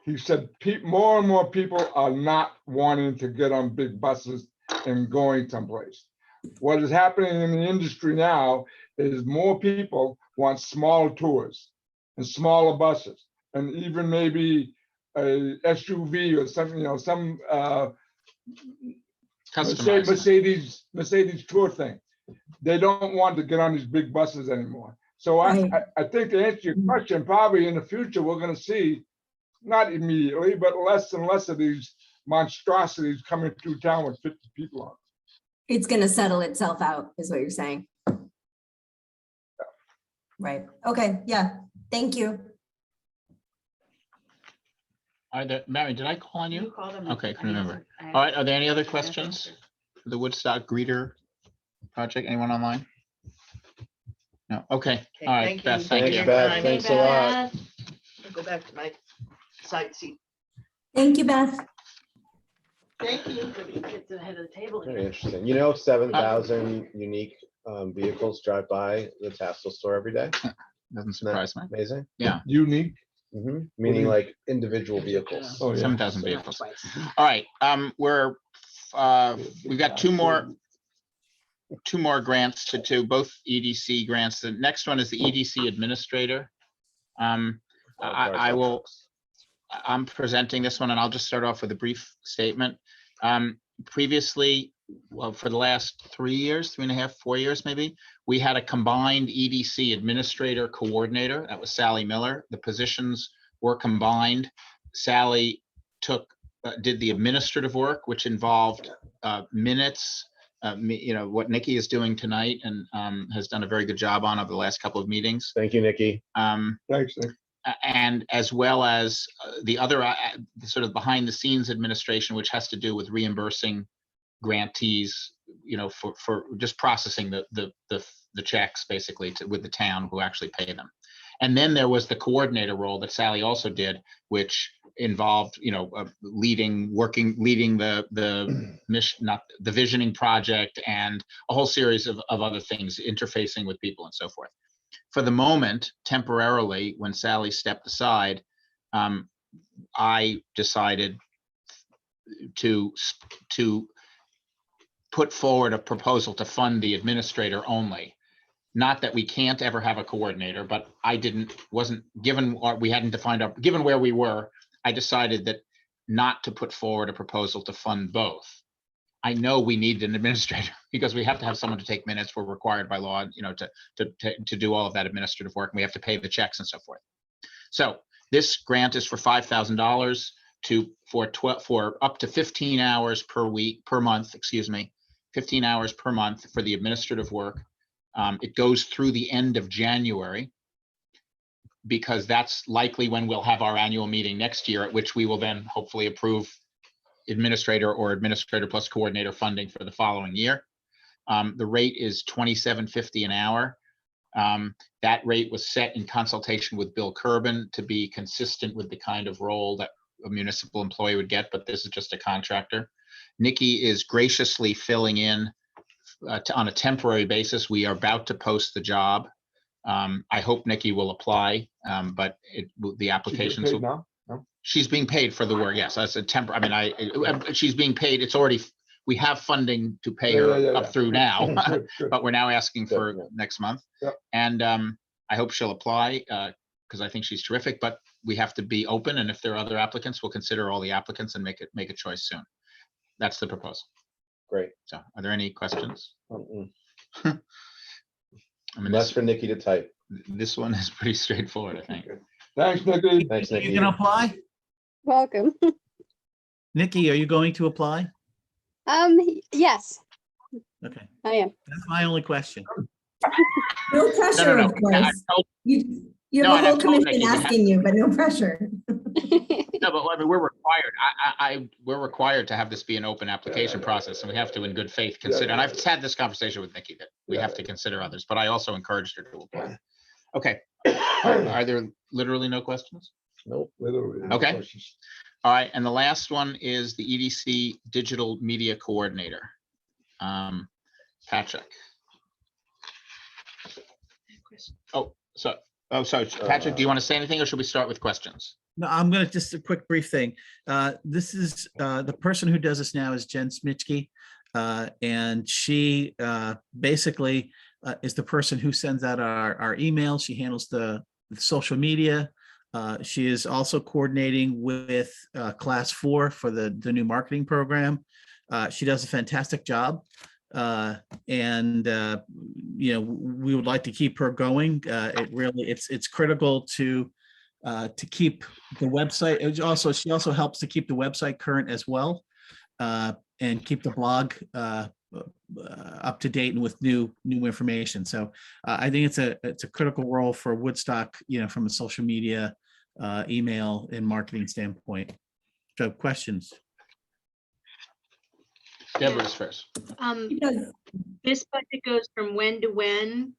He said, more and more people are not wanting to get on big buses and going someplace. What is happening in the industry now is more people want small tours and smaller buses, and even maybe a SUV or something, some Customized. Mercedes tour thing. They don't want to get on these big buses anymore. So I think to answer your question, probably in the future, we're going to see, not immediately, but less and less of these monstrosities coming through town with 50 people on. It's going to settle itself out, is what you're saying. Right. Okay. Yeah. Thank you. Are there, Mary, did I call on you? called him. Okay, I can remember. All right, are there any other questions for the Woodstock Greeter Project? Anyone online? No, okay, all right, thank you. Beth, thank Thanks, you. Beth. Thanks a lot. I'll go back to my site seat. Thank you, Beth. Thank you. Gets ahead of the table. Very interesting. You know, 7,000 unique vehicles drive by the Tassel store every day. Doesn't Isn't that surprise me. amazing? Unique. Meaning you- like individual vehicles. Oh, yeah. 7,000 vehicles. All right, we've got two more grants to do, both EDC grants. The next one is the EDC administrator. I'm presenting this one, and I'll just start off with a brief statement. Previously, well, for the last 3 years, 3.5, 4 years maybe, we had a combined EDC administrator coordinator. That was Sally Miller. The positions were combined. Sally did the administrative work, which involved minutes, what Nikki is doing tonight, and has done a very good job on over the last couple of meetings. Thank you, Nikki. Thanks, Nick. And as well as the other sort of behind the scenes administration, which has to do with reimbursing grantees, for just processing the checks basically with the town who actually pay them. And then there was the coordinator role that Sally also did, which involved, leading the mission, not the visioning project, and a whole series of other things, interfacing with people and so forth. For the moment, temporarily, when Sally stepped aside, I decided to put forward a proposal to fund the administrator only. Not that we can't ever have a coordinator, but given where we were, I decided that not to put forward a proposal to fund both. I know we need an administrator because we have to have someone to take minutes. We're required by law, to do all of that administrative work, and we have to pay the checks and so forth. So this grant is for $5,000 for up to 15 hours per month, 15 hours per month for the administrative work. It goes through the end of January, because that's likely when we'll have our annual meeting next year, at which we will then hopefully approve administrator or administrator plus coordinator funding for the following year. The rate is $27.50 an hour. That rate was set in consultation with Bill Curbin to be consistent with the kind of role that a municipal employee would get, but this is just a contractor. Nikki is graciously filling in on a temporary basis. We are about to post the job. I hope Nikki will apply, but the applications will. No? She's being paid for the work. Yes, that's a she's being paid. It's already, we have funding to pay her up through now, Good. but we're now asking for next month. Yep. And I hope she'll apply, because I think she's terrific, but we have to be open. And if there are other applicants, we'll consider all the applicants and make a choice soon. That's the proposal. Great. So are there any questions? Less for Nikki to type. This one is pretty straightforward, I think. Thanks, Nikki. Thanks, Nikki. You gonna apply? Welcome. Nikki, are you going to apply? Yes, Okay, I am. that's my only question. No pressure, No. of course. You No, have and a I've whole told commission Nikki to have- asking you, but no pressure. No, but I mean, we're required. We're required to have this be an open application process, and we have to, in good faith, consider. And I've had this conversation with Nikki that we have to consider others, but I also encouraged her to apply. Okay. Are there literally no questions? Nope. Literally, no Okay. questions. All right, and the last one is the EDC Digital Media Coordinator. Patrick. Sorry, Patrick, do you want to say anything, or should we start with questions? No, I'm gonna just a quick brief thing. This is the person who does this now is Jen Smitschke. And she basically is the person who sends out our emails. She handles the social media. She is also coordinating with Class 4 for the new marketing program. She does a fantastic job. And we would like to keep her going. It's critical to keep the website. She also helps to keep the website current as well, and keep the blog up to date and with new information. So I think it's a critical role for Woodstock, from a social media, email, and marketing standpoint. So questions? Deborah's first. This budget goes from when to when?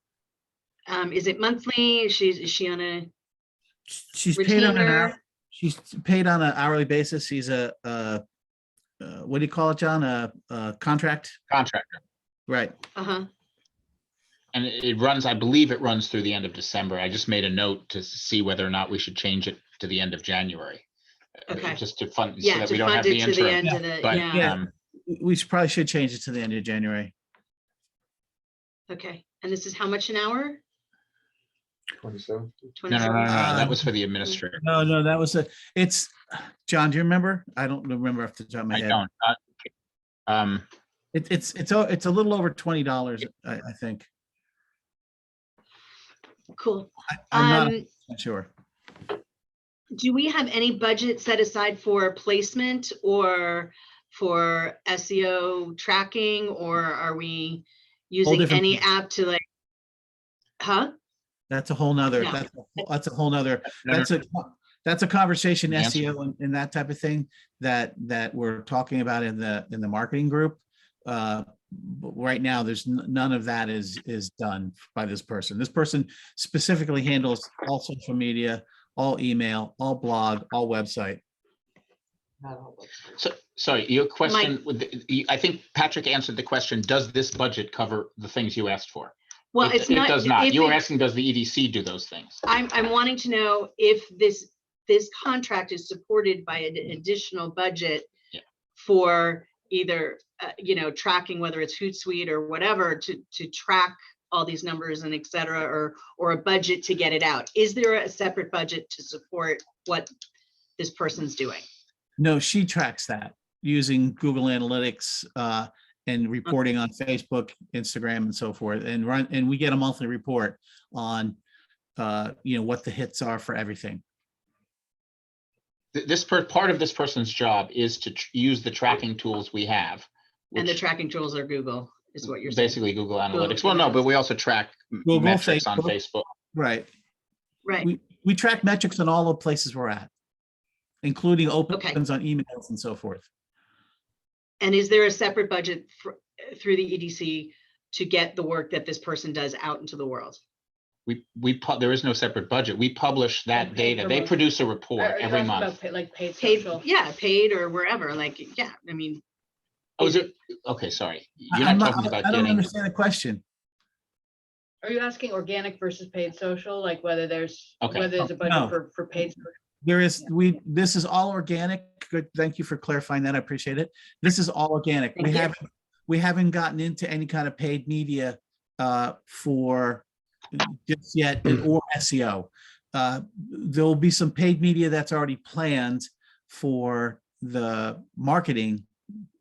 Is it monthly? Is she on a She's paid on an hour. retainer? She's paid on an hourly basis. She's what do you call it, John? A contract? Contractor. Right. Uh-huh. And it runs, I believe it runs through the end of December. I just made a note to see whether or not we should change it to the end of January. Okay. Just to fund, so Yeah, that to we don't have fund the it to the interim. end of the, But, yeah, We probably should change it to the end of January. okay. And this is how much an hour? 27. No, that Uh, was for the administrator. No, that was it's, John, do you remember? I don't remember off the top of my I head. don't. It's a little over $20, I think. Cool. I'm not sure. Do we have any budget set aside for placement or for SEO tracking, or are we using different any piece. app to like, huh? That's a whole nother, No. that's a whole nother, No, no, that's a conversation, Answer. SEO and that type of thing that we're talking about in the marketing group. But right now, there's none of that is done by this person. This person specifically handles all social media, all email, all blog, all website. So, sorry, your question, I think Patrick answered the question, does this budget cover the things you asked for? Well, It does not. You were it- asking, does the EDC do those things? I'm wanting to know if this contract is supported by an additional budget Yeah. for either, tracking, whether it's Hootsuite or whatever, to track all these numbers and et cetera, or a budget to get it out. Is there a separate budget to support what this person's doing? No, she tracks that using Google Analytics and reporting on Facebook, Instagram, and so forth, and we get a monthly report on what the hits are for everything. This part of this person's job is to use the tracking tools we have. And the which tracking tools are Google, is what you're saying. basically Google Analytics. Well, no, but we also track Google, metrics on Facebook. Right. Right. We track metrics on all the places we're at, including opens on emails and so forth. And is there a separate budget through the EDC to get the work that this person does out into the world? There is no separate budget. We publish that data. They produce a report every month. Like paid Paid, social. yeah, paid or wherever, like, yeah, I mean. Oh, is it? Okay, sorry. You're I not talking about don't getting. understand the question. Are you asking organic versus paid social, like whether there's a No. budget for paid? There is, this is all organic. Good, thank you for clarifying that. I appreciate it. This is all organic. We haven't gotten into any kind of paid media for just yet, or SEO. There'll be some paid media that's already planned for the marketing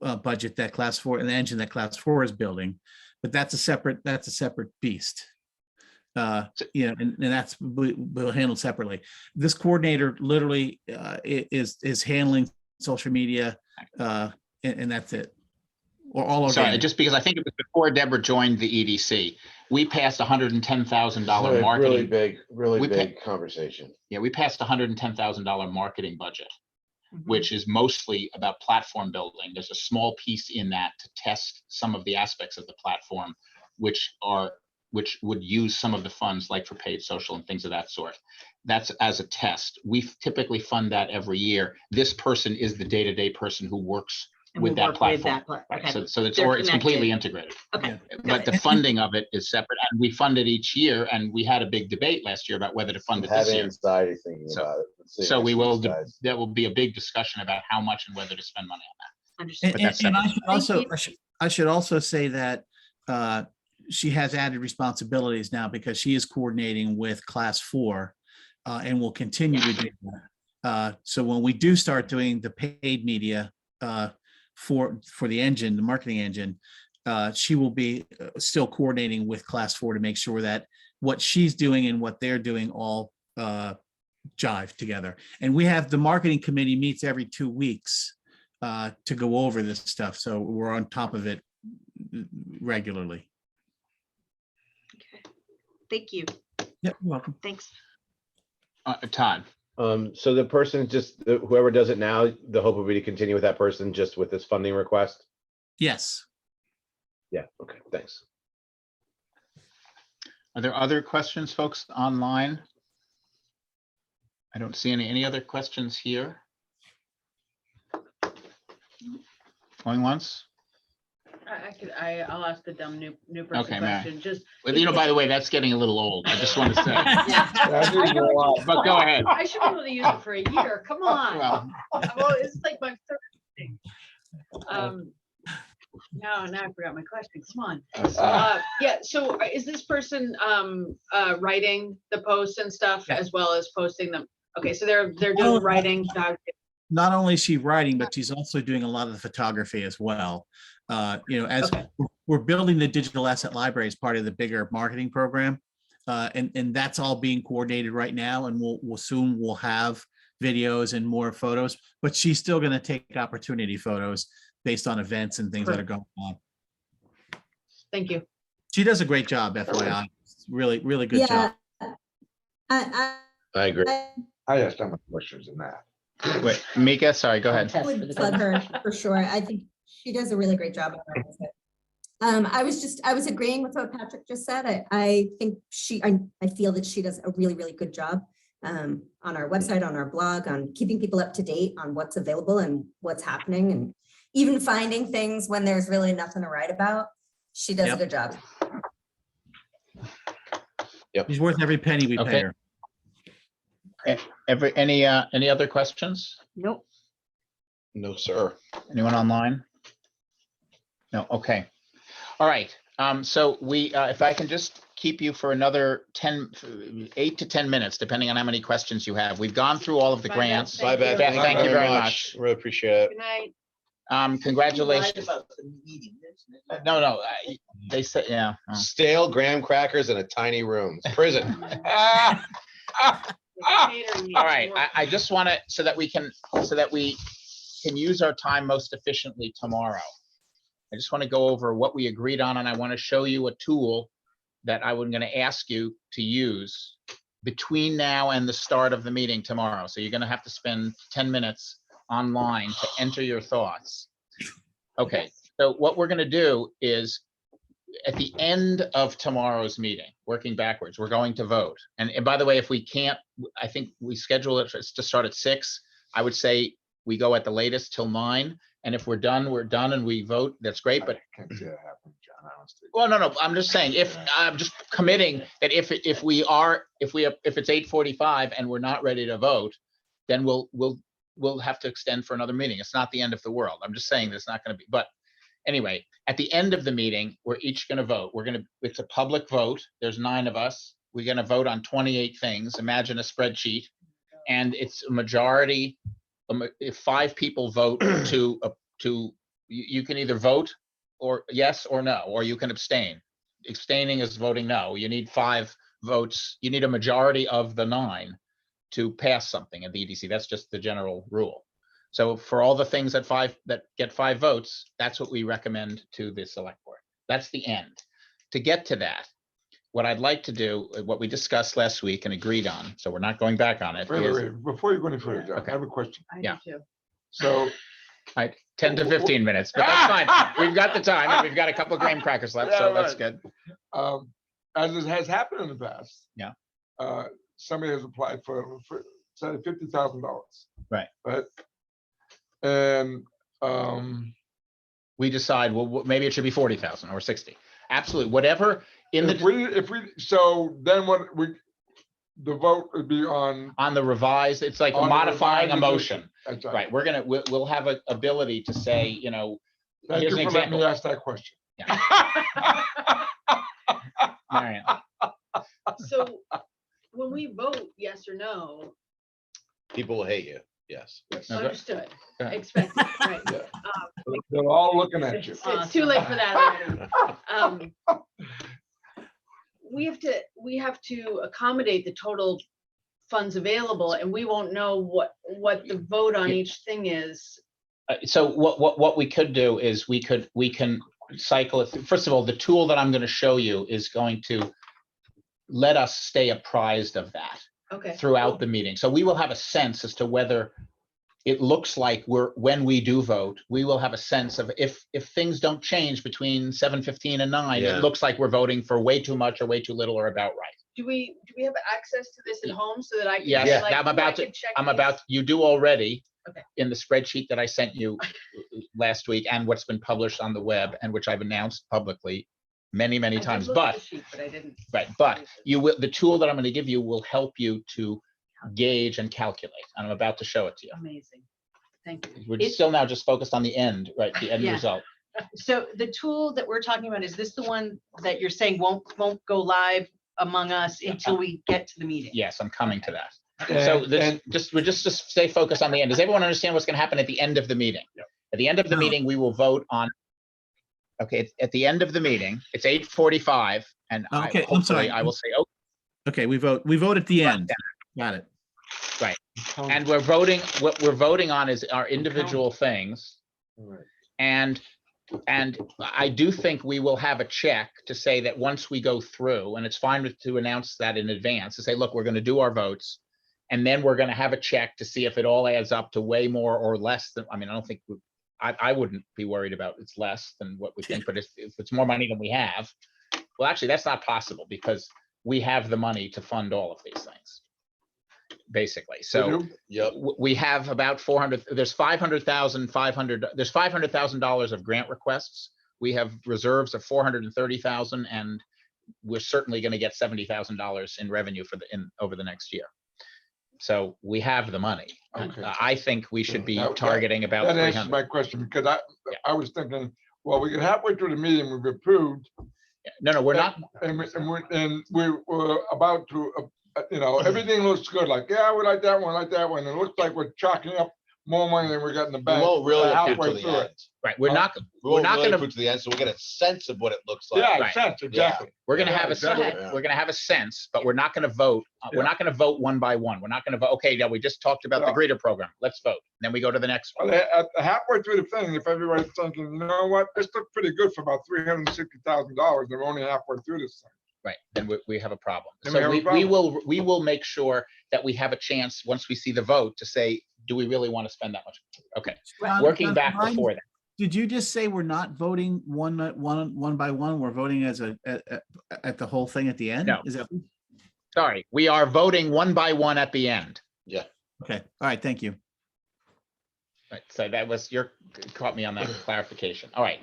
budget that Class 4 and the engine that Class 4 is building, but that's a separate beast. And that's we'll handle separately. This coordinator literally is handling social media, and that's it. Or all organic. Sorry, just because I think it was before Deborah joined the EDC, we passed $110,000 marketing. Really big conversation. Yeah, we passed $110,000 marketing budget, which is mostly about platform building. There's a small piece in that to test some of the aspects of the platform, which would use some of the funds, like for paid social and things of that sort. That's as a test. We typically fund that every year. This person is the day-to-day person who works with that platform. Right. So it's completely integrated. Okay. But the funding of it is separate, and we fund it each year. And we had a big debate last year about whether to fund it this year. Anxiety thinking about it. So we will. There will be a big discussion about how much and whether to spend money on that. Understood. But that's And I should also say that she has added responsibilities now because she is coordinating with Class 4 and will continue to do that. So when we do start doing the paid media for the engine, the marketing engine, she will be still coordinating with Class 4 to make sure that what she's doing and what they're doing all jive together. And we have the marketing committee meets every 2 weeks to go over this stuff. So we're on top of it regularly. Okay. Thank you. Yeah, you're welcome. Thanks. Todd. So the person whoever does it now, the hope would be to continue with that person just with this funding request? Yes. Yeah, okay, thanks. Are there other questions, folks, online? I don't see any other questions here. Going once? I'll ask the dumb new person Okay, Mary. question, just. Well, you know, by the way, that's getting a little old. I just want to say. That is I know a lot. it's- But go ahead. I should be able to use it for a year, come on. Well, Well, it's like my third thing. Now I forgot my question, come on. Yeah, so is this person writing the posts and stuff Yeah. as well as posting them? Okay, so they're doing writing. Not only is she writing, but she's also doing a lot of the photography as well. You know, as Okay. we're building the digital asset library as part of the bigger marketing program. And that's all being coordinated right now. And we'll have videos and more photos, but she's still going to take opportunity photos based on events and things that are going on. Thank you. She does a great job, FYI. Really, really good job. I I agree. I asked how much questions in that. wait, Mika, sorry, go ahead. would plug her for sure. I think she does a really great job. I was agreeing with what Patrick just said. I think I feel that she does a really, really good job on our website, on our blog, on keeping people up to date on what's available and what's happening, and even finding things when there's really nothing to write about. She does a Yep. good job. She's worth every penny we Okay. pay her. Any other questions? Nope. No, sir. Anyone online? No, okay. All right, so if I can just keep you for another 8 to 10 minutes, depending on how many questions you have. We've gone through all of the Bye, grants. Beth. Thank you. Beth, thank you very much. Really appreciate it. Good night. Congratulations. No, they said, yeah. Oh. Stale graham crackers in a tiny room. Prison. All right, I just want to, so that we can use our time most efficiently tomorrow. I just want to go over what we agreed on, and I want to show you a tool that I was going to ask you to use between now and the start of the meeting tomorrow. So you're going to have to spend 10 minutes online to enter your thoughts. Okay, so what we're going to do is at the end of tomorrow's meeting, working backwards, we're going to vote. And by the way, if we can't, I think we schedule it to start at 6. I would say we go at the latest till 9. And if we're done and we vote, that's great. But I can't see that happen, John, honestly. well, no, I'm just saying, if I'm just committing that if it's 8:45 and we're not ready to vote, then we'll have to extend for another meeting. It's not the end of the world. I'm just saying there's not going to be. But anyway, at the end of the meeting, we're each going to vote. It's a public vote. There's 9 of us. We're going to vote on 28 things. Imagine a spreadsheet, and it's a majority. If 5 people vote you can either vote or yes or no, or you can abstain. Abstaining is voting no. You need 5 votes. You need a majority of the 9 to pass something at the EDC. That's just the general rule. So for all the things that get 5 votes, that's what we recommend to the select board. That's the end. To get to that, what I'd like to do, what we discussed last week and agreed on, so we're not going back on it. Wait. Before you go any further, John, Okay. I have a question. I Yeah. do too. So, 10 to 15 minutes, but that's fine. We've got the time, and we've got a couple of graham crackers left, so Yeah, that's right. good. as it has happened in the past. Yeah. Somebody has applied for say $50,000. Right. Right. And We decide, well, maybe it should be 40,000 or 60. Absolutely, whatever in if we so then the vote would be on the revised, it's like on the modifying a revised motion. That's Right, we'll have an ability to say, Thank here's you an for letting me example. ask that question. Marion. So when we vote yes or no, People will hate you. Yes. Okay. understood, Go ahead. expected, right? Yeah. They're all looking at you. It's too late for that already. We have to accommodate the total funds available, and we won't know what the vote on each thing is. So what we could do is we can cycle it. First of all, the tool that I'm going to show you is going to let us stay apprised of that Okay. throughout the meeting. So we will have a sense as to whether it looks like when we do vote, we will have a sense of if things don't change between 7:15 and 9, Yeah. it looks like we're voting for way too much or way too little or about right. Do we have access to this at home so that I can? Yes, say, like, I'm "Ooh, I about to, can check I'm these"? about, you do already Okay. in the spreadsheet that I sent you last week and what's been published on the web and which I've announced publicly many, many I did times, look at but, the sheet, but I didn't. right, but you will, the tool that I'm going to give you will help you to gauge and calculate. And I'm about to show it to you. Amazing. Thank you. We're It- still now just focused on the end, right, the end Yeah. result. So the tool that we're talking about, is this the one that you're saying won't go live among us until we get to the meeting? Yes, I'm coming to that. And- So this, and- we're just to stay focused on the end. Does everyone understand what's going to happen at the end of the meeting? At the end of the No. meeting, we will vote on. Okay, at the end of the meeting, it's 8:45, and Okay, I'm hopefully sorry. I will say, oh, Okay, we vote at the end. Got it. and we're voting. What we're voting on is our individual things, and I do think we will have a check to say that once we go through, and it's fine to announce that in advance, to say, look, we're going to do our votes, and then we're going to have a check to see if it all adds up to way more or less than, I mean, I don't think, I wouldn't be worried about it's less than what we think, but if it's more money than we have, well, actually, that's not possible because we have the money to fund all of these things, basically. So we have about 400, there's $500,000 of grant requests. We have reserves of 430,000, and we're certainly going to get $70,000 in revenue for over the next year. So we have the money. Okay. I think we should be That- targeting about That answers 300. my question, because I was thinking, well, we get halfway through the meeting, we've approved. No, we're not. And we were about to, everything looks good, like, yeah, we like that one, It looks like we're chalking up more money than we got in the We bank. won't really halfway approve till through the it. end. Right. We're not Really gonna approve to the end, so we'll get a sense of what it looks like. Yeah, Right. sense, exactly. We're gonna Yeah, have a exactly. we're gonna have a sense, but we're not gonna vote. We're not gonna vote one by one. We're not gonna vote. Okay, now we just talked about the Yeah. greeter program. Let's vote. Then we go to the next one. Well, halfway through the thing, if everybody's thinking, you know what, this looks pretty good for about $360,000, and we're only halfway through this thing. Right. Then we have a problem. Then we So have a we will make sure that we have a chance once we see the vote to say, do we really want to spend that much? Okay. Working back before that. Did you just say we're not voting one by one? We're voting as at the whole thing at the end? No. Is that? Sorry, we are voting one by one at the end. Yeah. Okay. All right. Thank you. Right. So that was caught me on that clarification. All right.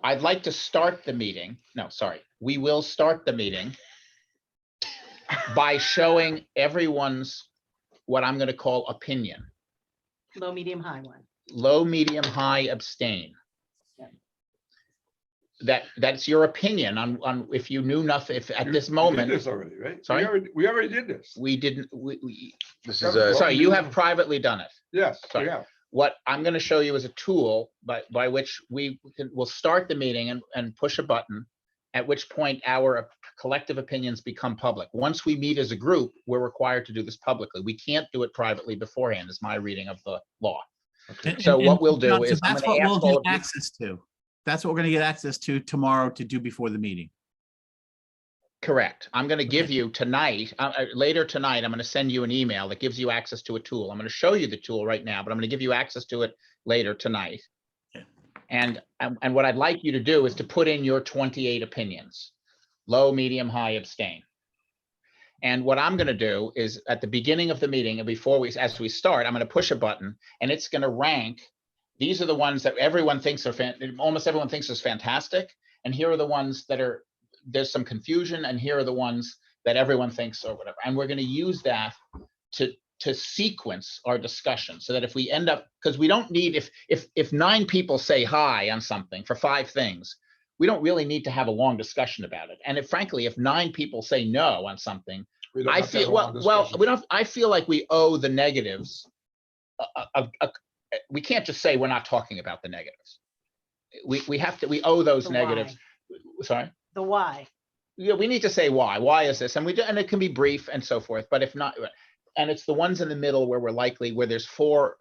I'd like to start the meeting. No, sorry. We will start the meeting by showing everyone's what I'm going to call opinion. Low, medium, high one. Low, medium, high, abstain. That's your opinion on if you knew nothing, if at this We did moment. this already, right? Sorry? We already did this. We didn't, This is a, sorry, you have privately done it. Yes, we Sorry. have. What I'm going to show you is a tool by which we'll start the meeting and push a button, at which point our collective opinions become public. Once we meet as a group, we're required to do this publicly. We can't do it privately beforehand, is my reading of the law. So what we'll do is I'm that's going what to ask we'll all get of you. access to. That's what we're going to get access to tomorrow to do before the meeting. Correct. I'm going to give you tonight, later tonight, I'm going to send you an email that gives you access to a tool. I'm going to show you the tool right now, but I'm going to give you access to it later tonight. Okay. And what I'd like you to do is to put in your 28 opinions, low, medium, high, abstain. And what I'm going to do is at the beginning of the meeting and as we start, I'm going to push a button and it's going to rank. These are the ones that everyone thinks almost everyone thinks is fantastic. And here are the ones that there's some confusion, and here are the ones that everyone thinks or whatever. And we're going to use that to sequence our discussion so that if we end up, because we don't need, if 9 people say hi on something for 5 things, we don't really need to have a long discussion about it. And frankly, if 9 people say no on something, I feel I feel like we owe the negatives. We can't just say we're not talking about the negatives. We owe those The negatives. Sorry. The why. Yeah, we need to say why. Why is this? And it can be brief and so forth. But if not, and it's the ones in the middle where we're likely where there's 4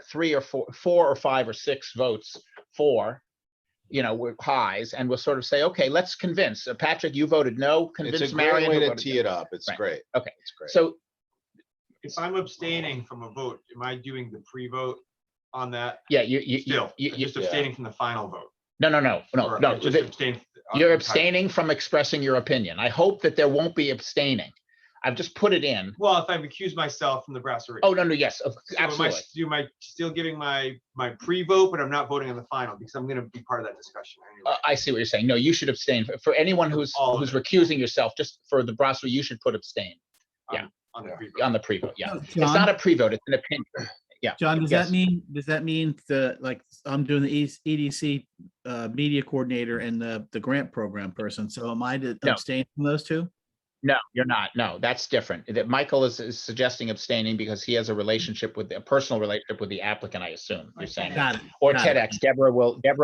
or 5 or 6 votes for, we're highs, and we'll sort of say, okay, let's convince. Patrick, you voted no. Convince it's a Marion. great way who to voted tee yes. it up. It's Right. great. Okay. It's great. So If I'm abstaining from a vote, am I doing the pre-vote on that Yeah, still? Just abstaining from the final vote? no. Or just abstain on You're the entire- abstaining from expressing your opinion. I hope that there won't be abstaining. I've just put it in. Well, if I've recused myself from the brasserie. Oh, no, yes, So absolutely. Am I still giving my pre-vote, but I'm not voting on the final because I'm going to be part of that discussion anyway. I see what you're saying. No, you should abstain. For anyone who's All of it. recusing yourself, just for the brasserie, you should put abstain On the pre-vote. on the pre-vote. Yeah, So, it's John? not a pre-vote; it's an opinion. Yeah, John, does Yes. that mean like I'm doing the EDC media coordinator and the grant program person? So am I to No. abstain from those two? No, you're not. No, that's different. That Michael is suggesting abstaining because he has a personal relationship with the applicant, I assume. You're saying. Got it. Or Got it. TEDx. Deborah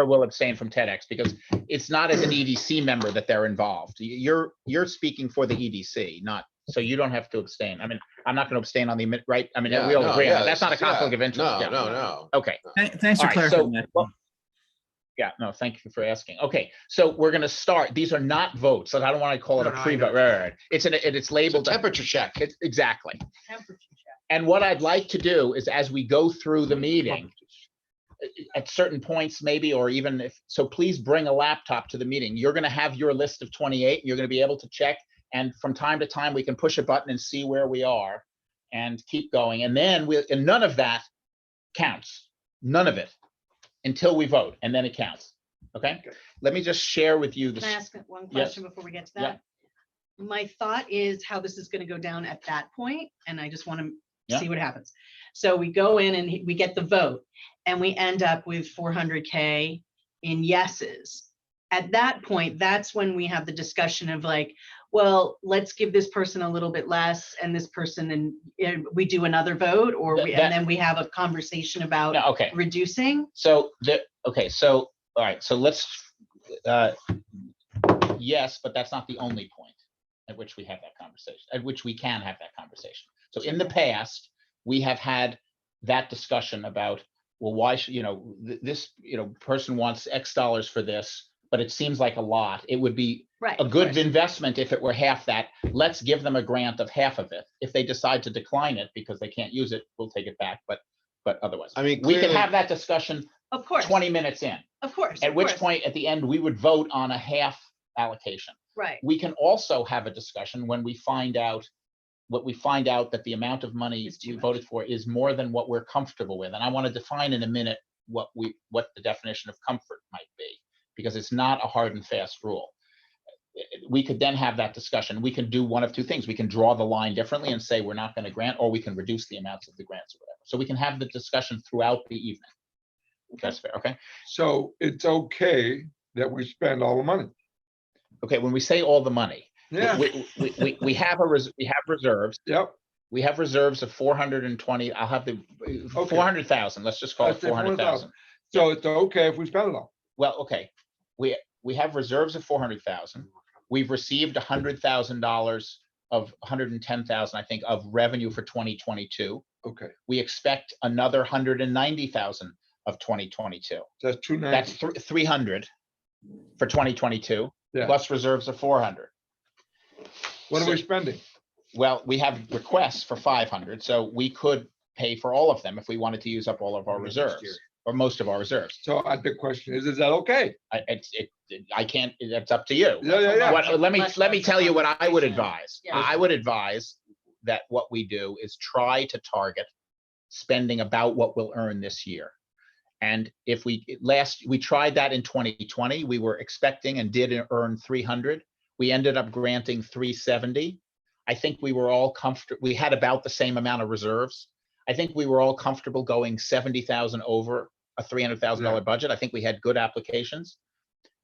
will abstain from TEDx because it's not as an EDC member that they're involved. You're speaking for the EDC, not, so you don't have to abstain. I mean, I'm not going to abstain on the, right? I mean, Yeah, we all no, agree on yeah, that. That's not a it's- conflict yeah. of interest. Yeah. No. Okay. Thanks for All right, clarifying that. well, yeah, no, thank you for asking. Okay, so we're going to start. These are not votes. So I don't want to call it No, a no, I pre-vote. know. Right. It's It's a labeled. temperature check. Exactly. Temperature check. And what I'd like to do is as we go through the meeting, at certain points maybe, or even if, so please bring a laptop to the meeting. You're going to have your list of 28. You're going to be able to check. And from time to time, we can push a button and see where we are and keep going. And then and none of that counts. None of it until we vote, and then it counts. Okay? Let me just share with you Can I this. ask one Yes. question before we get to Yeah. that? My thought is how this is going to go down at that point, and I just want to Yeah. see what happens. So we go in and we get the vote, and we end up with 400K in yeses. At that point, that's when we have the discussion of like, well, let's give this person a little bit less and this person, and we do another vote, or and then we have a conversation about No, okay. reducing. So all right, so let's yes, but that's not the only point at which we have that conversation, at which we can have that conversation. So in the past, we have had that discussion about, well, why should, this, person wants X dollars for this, but it seems like a lot. It would be Right. a of good course. investment if it were half that. Let's give them a grant of half of it. If they decide to decline it because they can't use it, we'll take it back. But otherwise, I mean, we can clearly- have that discussion Of course. 20 minutes in, Of course. at of which course. point at the end, we would vote on a half allocation. Right. We can also have a discussion when we find out that the amount of money Is too you much. voted for is more than what we're comfortable with. And I want to define in a minute what the definition of comfort might be, because it's not a hard and fast rule. We could then have that discussion. We can do one of two things. We can draw the line differently and say we're not going to grant, or we can reduce the amounts of the grants or whatever. So we can have the discussion throughout the evening. That's fair. Okay. So it's okay that we spend all the money. Okay. When we say all the money, Yeah. we have reserves. Yep. We have reserves of 420. I'll have the 400,000. Let's just call Let's it say 400,000. So it's okay if we spend it all. Well, okay. We have reserves of 400,000. We've received $100,000 of 110,000, I think, of revenue for 2022. Okay. We expect another 190,000 of 2022. That's 290. That's 300 for 2022, Yeah. plus reserves of 400. What are we spending? Well, we have requests for 500, so we could pay for all of them if we wanted to use up all of our Next year. reserves, or most of our reserves. So the question is that okay? I can't, it's up to you. Yeah. Let me tell you what I would advise. Yeah. I would advise that what we do is try to target spending about what we'll earn this year. And if we tried that in 2020, we were expecting and did earn 300. We ended up granting 370. I think we were all comfortable. We had about the same amount of reserves. I think we were all comfortable going 70,000 over a $300,000 budget. I think we had good applications.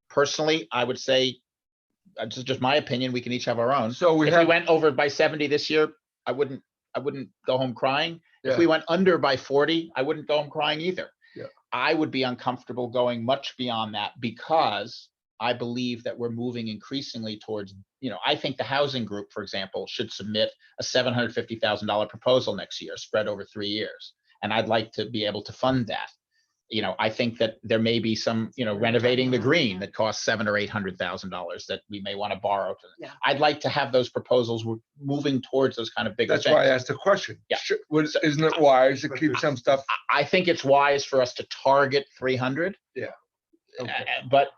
Personally, I would say, just my opinion, we can each have our own. So If we went over by 70 this year, I wouldn't go home crying. Yeah. If we went under by 40, I wouldn't go home crying either. Yeah. I would be uncomfortable going much beyond that, because I believe that we're moving increasingly towards, I think the housing group, for example, should submit a $750,000 proposal next year, spread over 3 years. And I'd like to be able to fund that. you know, I think that there may be some, you know, renovating the green that costs $700,000 or $800,000 that we may want to borrow. Yeah. I'd like to have those proposals. We're moving towards those kind of bigger That's things. why I asked the question. Yeah. Isn't it wise to keep some stuff? I think it's wise for us to target 300. Yeah. Okay. But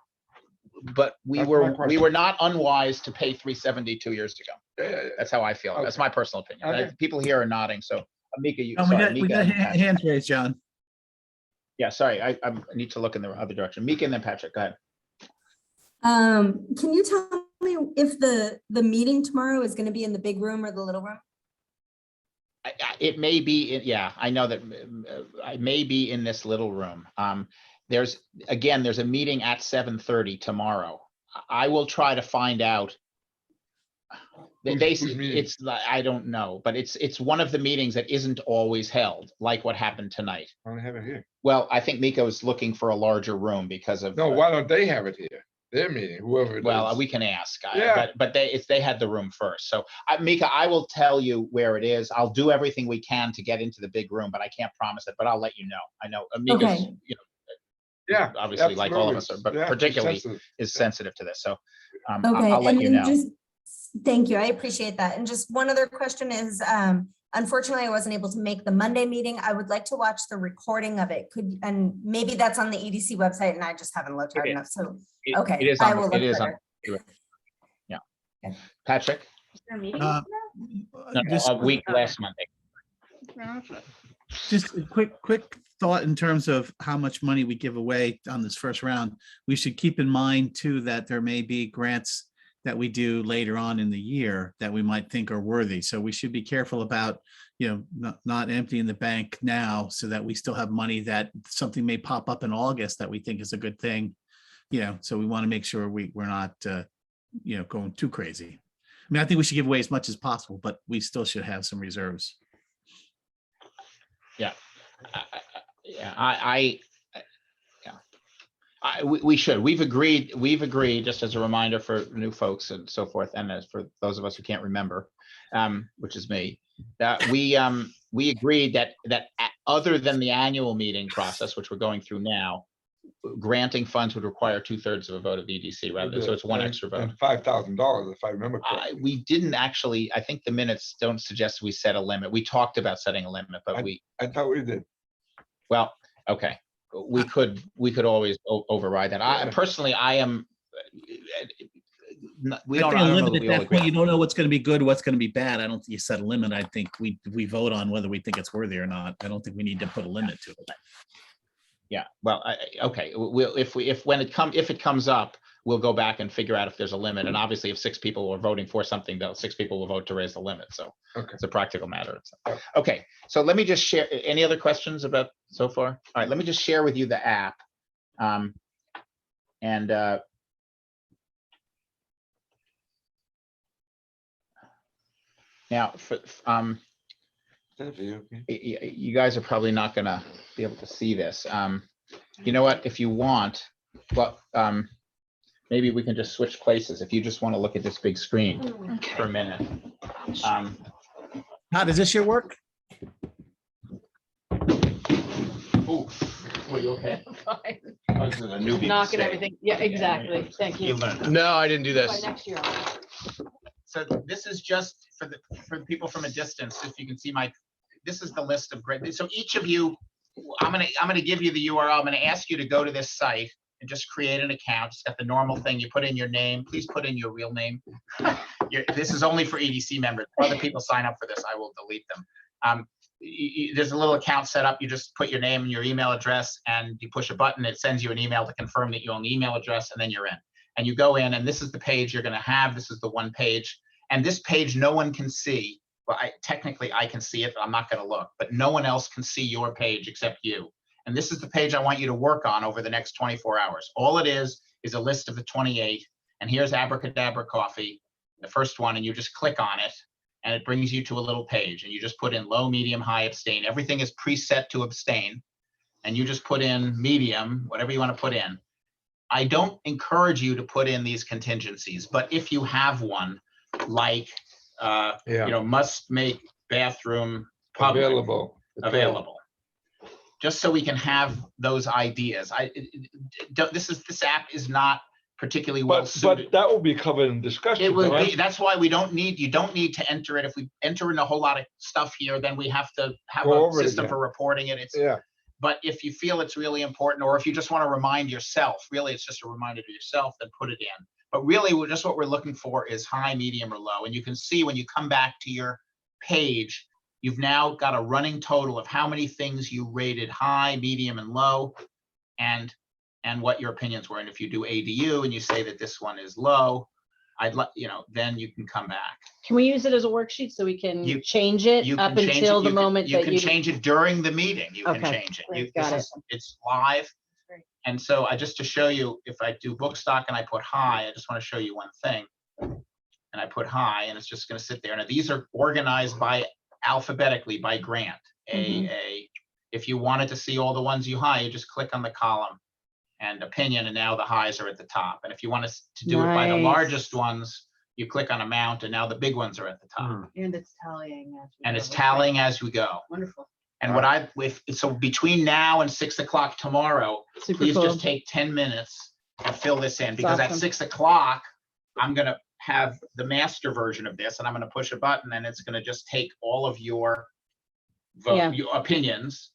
we That's my were question. not unwise to pay 370 2 years ago. Yeah. That's how I feel. That's my personal opinion. Okay. People here are nodding. So Mika, Oh, we got hands raised, John. Yeah, sorry, I need to look in the other direction. Mika and then Patrick, go ahead. Can you tell me if the meeting tomorrow is going to be in the big room or the little room? It may be, yeah, I know that I may be in this little room. There's a meeting at 7:30 tomorrow. I will try to find out. Who's meeting? It's, I don't know, but it's one of the meetings that isn't always held, like what happened tonight. I don't have it here. Well, I think Mika was looking for a larger room because of. No, why don't they have it here? Their meeting, whoever it Well, is. we can ask, Yeah. but they had the room first. So Mika, I will tell you where it is. I'll do everything we can to get into the big room, but I can't promise it, but I'll let you know. I know Mika's, Okay. you know, Yeah. obviously like all of us, but Yeah, particularly sensitive. is sensitive to this. So Okay, I'll let and you then know. just, thank you, I appreciate that. And just one other question is, unfortunately, I wasn't able to make the Monday meeting. I would like to watch the recording of it. And maybe that's on the EDC website and I just haven't looked hard enough. So, okay, It is I on, will it look is on. further. Yeah. Okay. Patrick, Is there a meeting Uh, no, Just- a week last Monday. Just a quick thought in terms of how much money we give away on this first round. We should keep in mind too, that there may be grants that we do later on in the year that we might think are worthy. So we should be careful about, you know, not emptying the bank now so that we still have money that something may pop up in August that we think is a good thing. You know, so we want to make sure we're not, you know, going too crazy. I mean, I think we should give away as much as possible, but we still should have some reserves. Yeah. We should. We've agreed, just as a reminder for new folks and so forth, and as for those of us who can't remember, which is me, that we agreed that other than the annual meeting process, which we're going through now, granting funds would require 2/3 of a vote of EDC rather than, so it's one extra vote. And $5,000, if I remember correctly. We didn't actually, I think the minutes don't suggest we set a limit. We talked about setting a limit, but I thought we did. well, okay. We could always override that. I Yeah. personally, I am. We I don't. think I a don't know limit that at we all that agree. point, you don't know what's going to be good, what's going to be bad. I don't think you set a limit. I think we vote on whether we think it's worthy or not. I don't think we need to put a limit to it. Yeah. Well, okay. We'll if it comes up, we'll go back and figure out if there's a limit. And obviously, if 6 people are voting for something, though, 6 people will vote to raise the limit. So Okay. it's a practical matter. Okay. So let me just share. Any other questions about so far? All right. Let me just share with you the app. Now, you guys are probably not going to be able to see this. You know what? If you want, well, maybe we can just switch places. If you just want to look at this big screen for a minute. How does this year work? Ooh, were you okay? Fine. Oh, this is a newbie Knocking mistake. everything. Yeah, exactly. Thank You you. learned. No, I didn't do By this. next year. So this is just for the people from a distance. If you can see this is the list of great. So each of you, I'm gonna give you the URL. I'm gonna ask you to go to this site and just create an account. It's got the normal thing. You put in your name. Please put in your real name. This is only for EDC members. If other people sign up for this, I will delete them. There's a little account set up. You just put your name and your email address, and you push a button. It sends you an email to confirm that you own the email address, and then you're in. And you go in, and this is the page you're going to have. This is the one page. And this page, no one can see. Well, technically, I can see it, but I'm not going to look. But no one else can see your page except you. And this is the page I want you to work on over the next 24 hours. All it is a list of the 28. And here's Abracadabra Coffee, the first one, and you just click on it. And it brings you to a little page. And you just put in low, medium, high, abstain. Everything is preset to abstain. And you just put in medium, whatever you want to put in. I don't encourage you to put in these contingencies, but if you have one, like, must make bathroom public, Available. available. just so we can have those ideas. This app is not particularly well But suited. that will be covered in discussion. It will correct? be, that's why you don't need to enter it. If we enter in a whole lot of stuff here, then we have to have Go a over it system again. for reporting it. It's, Yeah, but if you feel it's really important, or if you just want to remind yourself, really it's just a reminder to yourself, then put it in. But really, just what we're looking for is high, medium, or low. And you can see when you come back to your page, you've now got a running total of how many things you rated high, medium, and low, and what your opinions were. And if you do ADU and you say that this one is low, then you can come back. Can we use it as a worksheet so we can You- change it You up can change until it. the You can- moment you that can you? change it during the meeting. You can Okay. change it. Great. Got it. It's live. Great. And so just to show you, if I do book stock and I put high, I just want to show you one thing. And I put high, and it's just going to sit there. Now these are organized by alphabetically by grant. AA. If you wanted to see all the ones you high, you just click on the column and opinion, and now the highs are at the top. And if you want to do it by the Nice. largest ones, you click on amount, and now the big ones are at the top. And it's tallying. as we And go. it's tallying as we go. Wonderful. And so between now and 6 o'clock tomorrow, Super please cool. just take 10 minutes and fill this in, because at awesome. 6 o'clock, I'm gonna have the master version of this, and I'm gonna push a button, and it's gonna just take all of your Yeah. your opinions,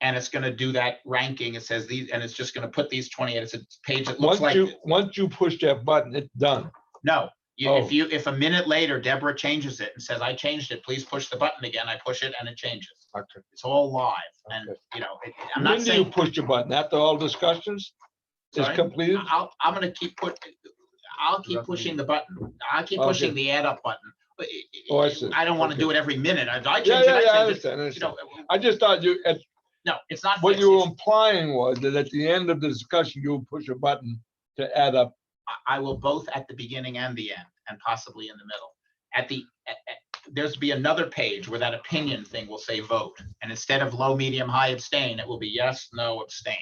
and it's gonna do that ranking. It says these, and it's just gonna put these 28. It's a page that looks once you push that button, it's done. no. Oh. If a minute later Deborah changes it and says, I changed it, please push the button again. I push it and it changes. Okay. It's all live, and I'm not When do you saying. push the button? After all discussions is Sorry? completed? I'm gonna keep pushing the button. I'll keep pushing the add up button. But Oh, I see. I don't want to Okay. do it every minute. I change Yeah, it, yeah, I yeah, I change it. understand, I understand. I just thought No, it's not. what fixed. you were It's- implying was that at the end of the discussion, you would push a button to add up. I will both at the beginning and the end, and possibly in the middle. There's be another page where that opinion thing will say vote. And instead of low, medium, high, abstain, it will be yes, no, abstain.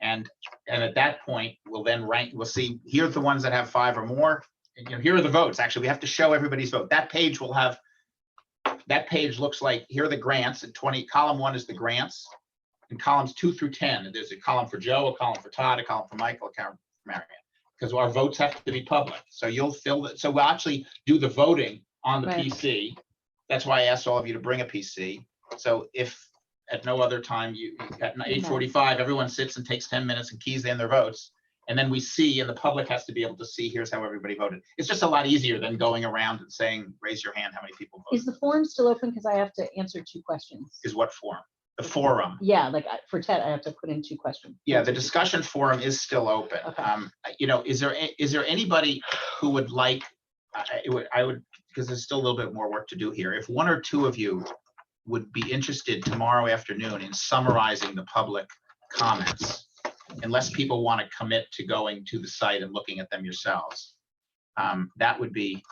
And at that point, we'll then rank, we'll see, here's the ones that have 5 or more. And, here are the votes. Actually, we have to show everybody's vote. That page looks like, here are the grants, and column 1 is the grants. And columns 2 through 10, and there's a column for Joe, a column for Todd, a column for Michael, a column for Marianne. Because our votes have to be public. So you'll fill it. So we'll actually do the voting on the Right. PC. That's why I asked all of you to bring a PC. So if at no other time at 8:45, everyone sits and takes 10 minutes and keys in their votes. And then we see, and the public has to be able to see, here's how everybody voted. It's just a lot easier than going around and saying, raise your hand, how many people Is voted. the forum still open? Because I have to answer 2 questions. Is what forum? The forum. Yeah, like for Ted, I have to put in 2 questions. Yeah, the discussion forum is still open. Okay. Is there anybody who would like, I would, because there's still a little bit more work to do here. If 1 or 2 of you would be interested tomorrow afternoon in summarizing the public comments, unless people want to commit to going to the site and looking at them yourselves, that would be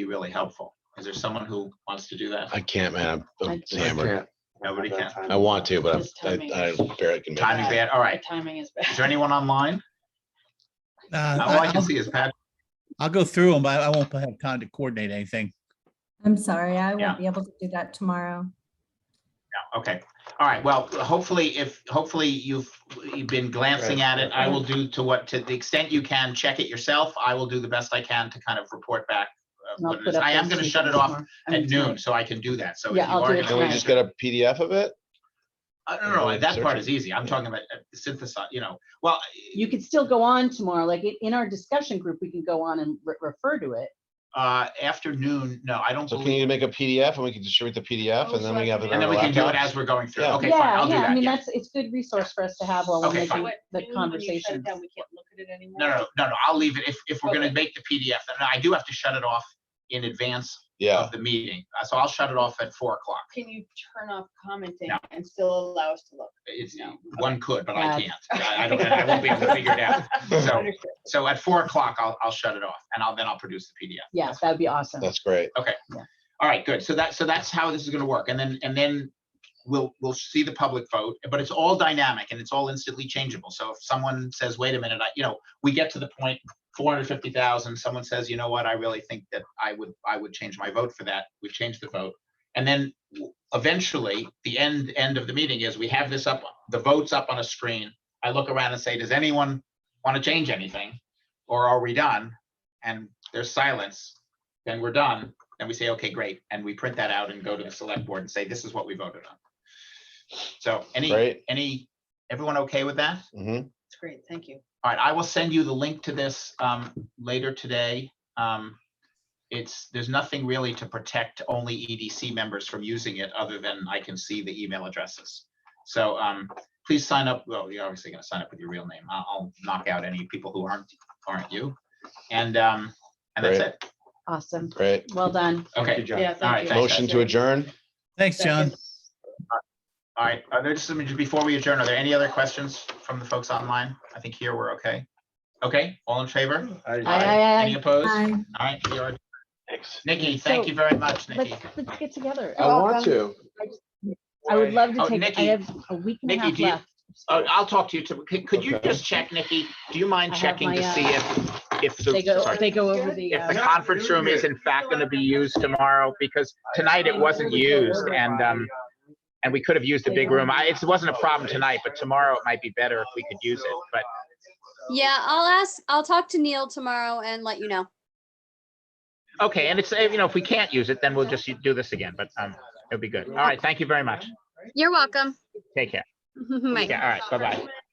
really helpful. Is there someone who wants to do that? I can't, man. I'm hammered. Nobody can. I want to, but This I timing. barely can make it. Timing's bad. All The right. timing is Is bad. there anyone online? All I can see is Pat. I'll go through them, but I won't have time to coordinate anything. I'm sorry, I Yeah. won't be able to do that tomorrow. No, okay. All right. Well, hopefully you've been glancing at it. I will do to the extent you can, check it yourself. I will do the best I can to kind of report back. And I'll What it put is. up I am those going to 2 shut it things off tomorrow. at noon, so I can do that. So if Yeah, you I'll are do it gonna- Can we just get a PDF of it? No, that part is easy. I'm talking about synthesize, well, You could still go on tomorrow, like in our discussion group, we can go on and refer to it. afternoon, no, I don't So can believe. you make a PDF and we can distribute the PDF and then we have it on And then our we can do it laptops? as we're going through. Yeah. Okay, fine. I'll do Yeah, I that. mean, Yeah. it's good resource for us to have while we're Okay, fine. making the conversation. We can't look at it anymore. No. I'll leave it if we're going to Okay. make the PDF. And I do have to shut it off in advance Yeah. of the meeting. So I'll shut it off at 4 o'clock. Can you turn off commenting No. and still allow us to look? It's No. one could, but I Bad. can't. I won't be able to figure it out. So, Understood. so at 4 o'clock, I'll shut it off and I'll produce the PDF. Yeah, that would be awesome. That's great. All right, good. So that's how this is going to work. And then we'll see the public vote, but it's all dynamic and it's all instantly changeable. So if someone says, wait a minute, we get to the point 450,000, someone says, you know what, I really think that I would change my vote for that. We've changed the vote. And then eventually, the end of the meeting is we have this up, the votes up on a screen. I look around and say, does anyone want to change anything? Or are we done? And there's silence, then we're done. Then we say, okay, great. And we print that out and go to the select board and say, this is what we voted on. So Great. everyone okay with that? Mhm. It's great, thank you. All right, I will send you the link to this later today. There's nothing really to protect only EDC members from using it other than I can see the email addresses. So please sign up. Well, you're obviously going to sign up with your real name. I'll knock out any people who aren't you. And that's Great. it. Awesome. Great. Well done. Okay. Yeah, All thank right, you. thanks, Motion guys. to adjourn? Thanks, John. Second. All right, are there just before we adjourn, are there any other questions from the folks online? I think here we're okay. Okay, all in favor? Any opposed? Aye. All right, we are. Thanks. Nikki, thank So, you very much, Nikki. Let's get together. I want to. I would love to Oh, take, I Nikki. have a week and a Nikki, half do you, left. I'll talk to you too. Could you Okay. just check, Nikki? Do you mind I have checking my, to see if They go sorry, over the. if the conference room is in fact going to be used tomorrow? Because tonight it wasn't used, and we could have used the big room. It wasn't a problem tonight, but tomorrow it might be better if we could use it. But Yeah, I'll talk to Neil tomorrow and let you know. okay, and it's if we can't use it, then we'll just do this again. But it'll be good. All right, thank you very much. You're welcome. Take care. Bye. Yeah, all right, bye bye.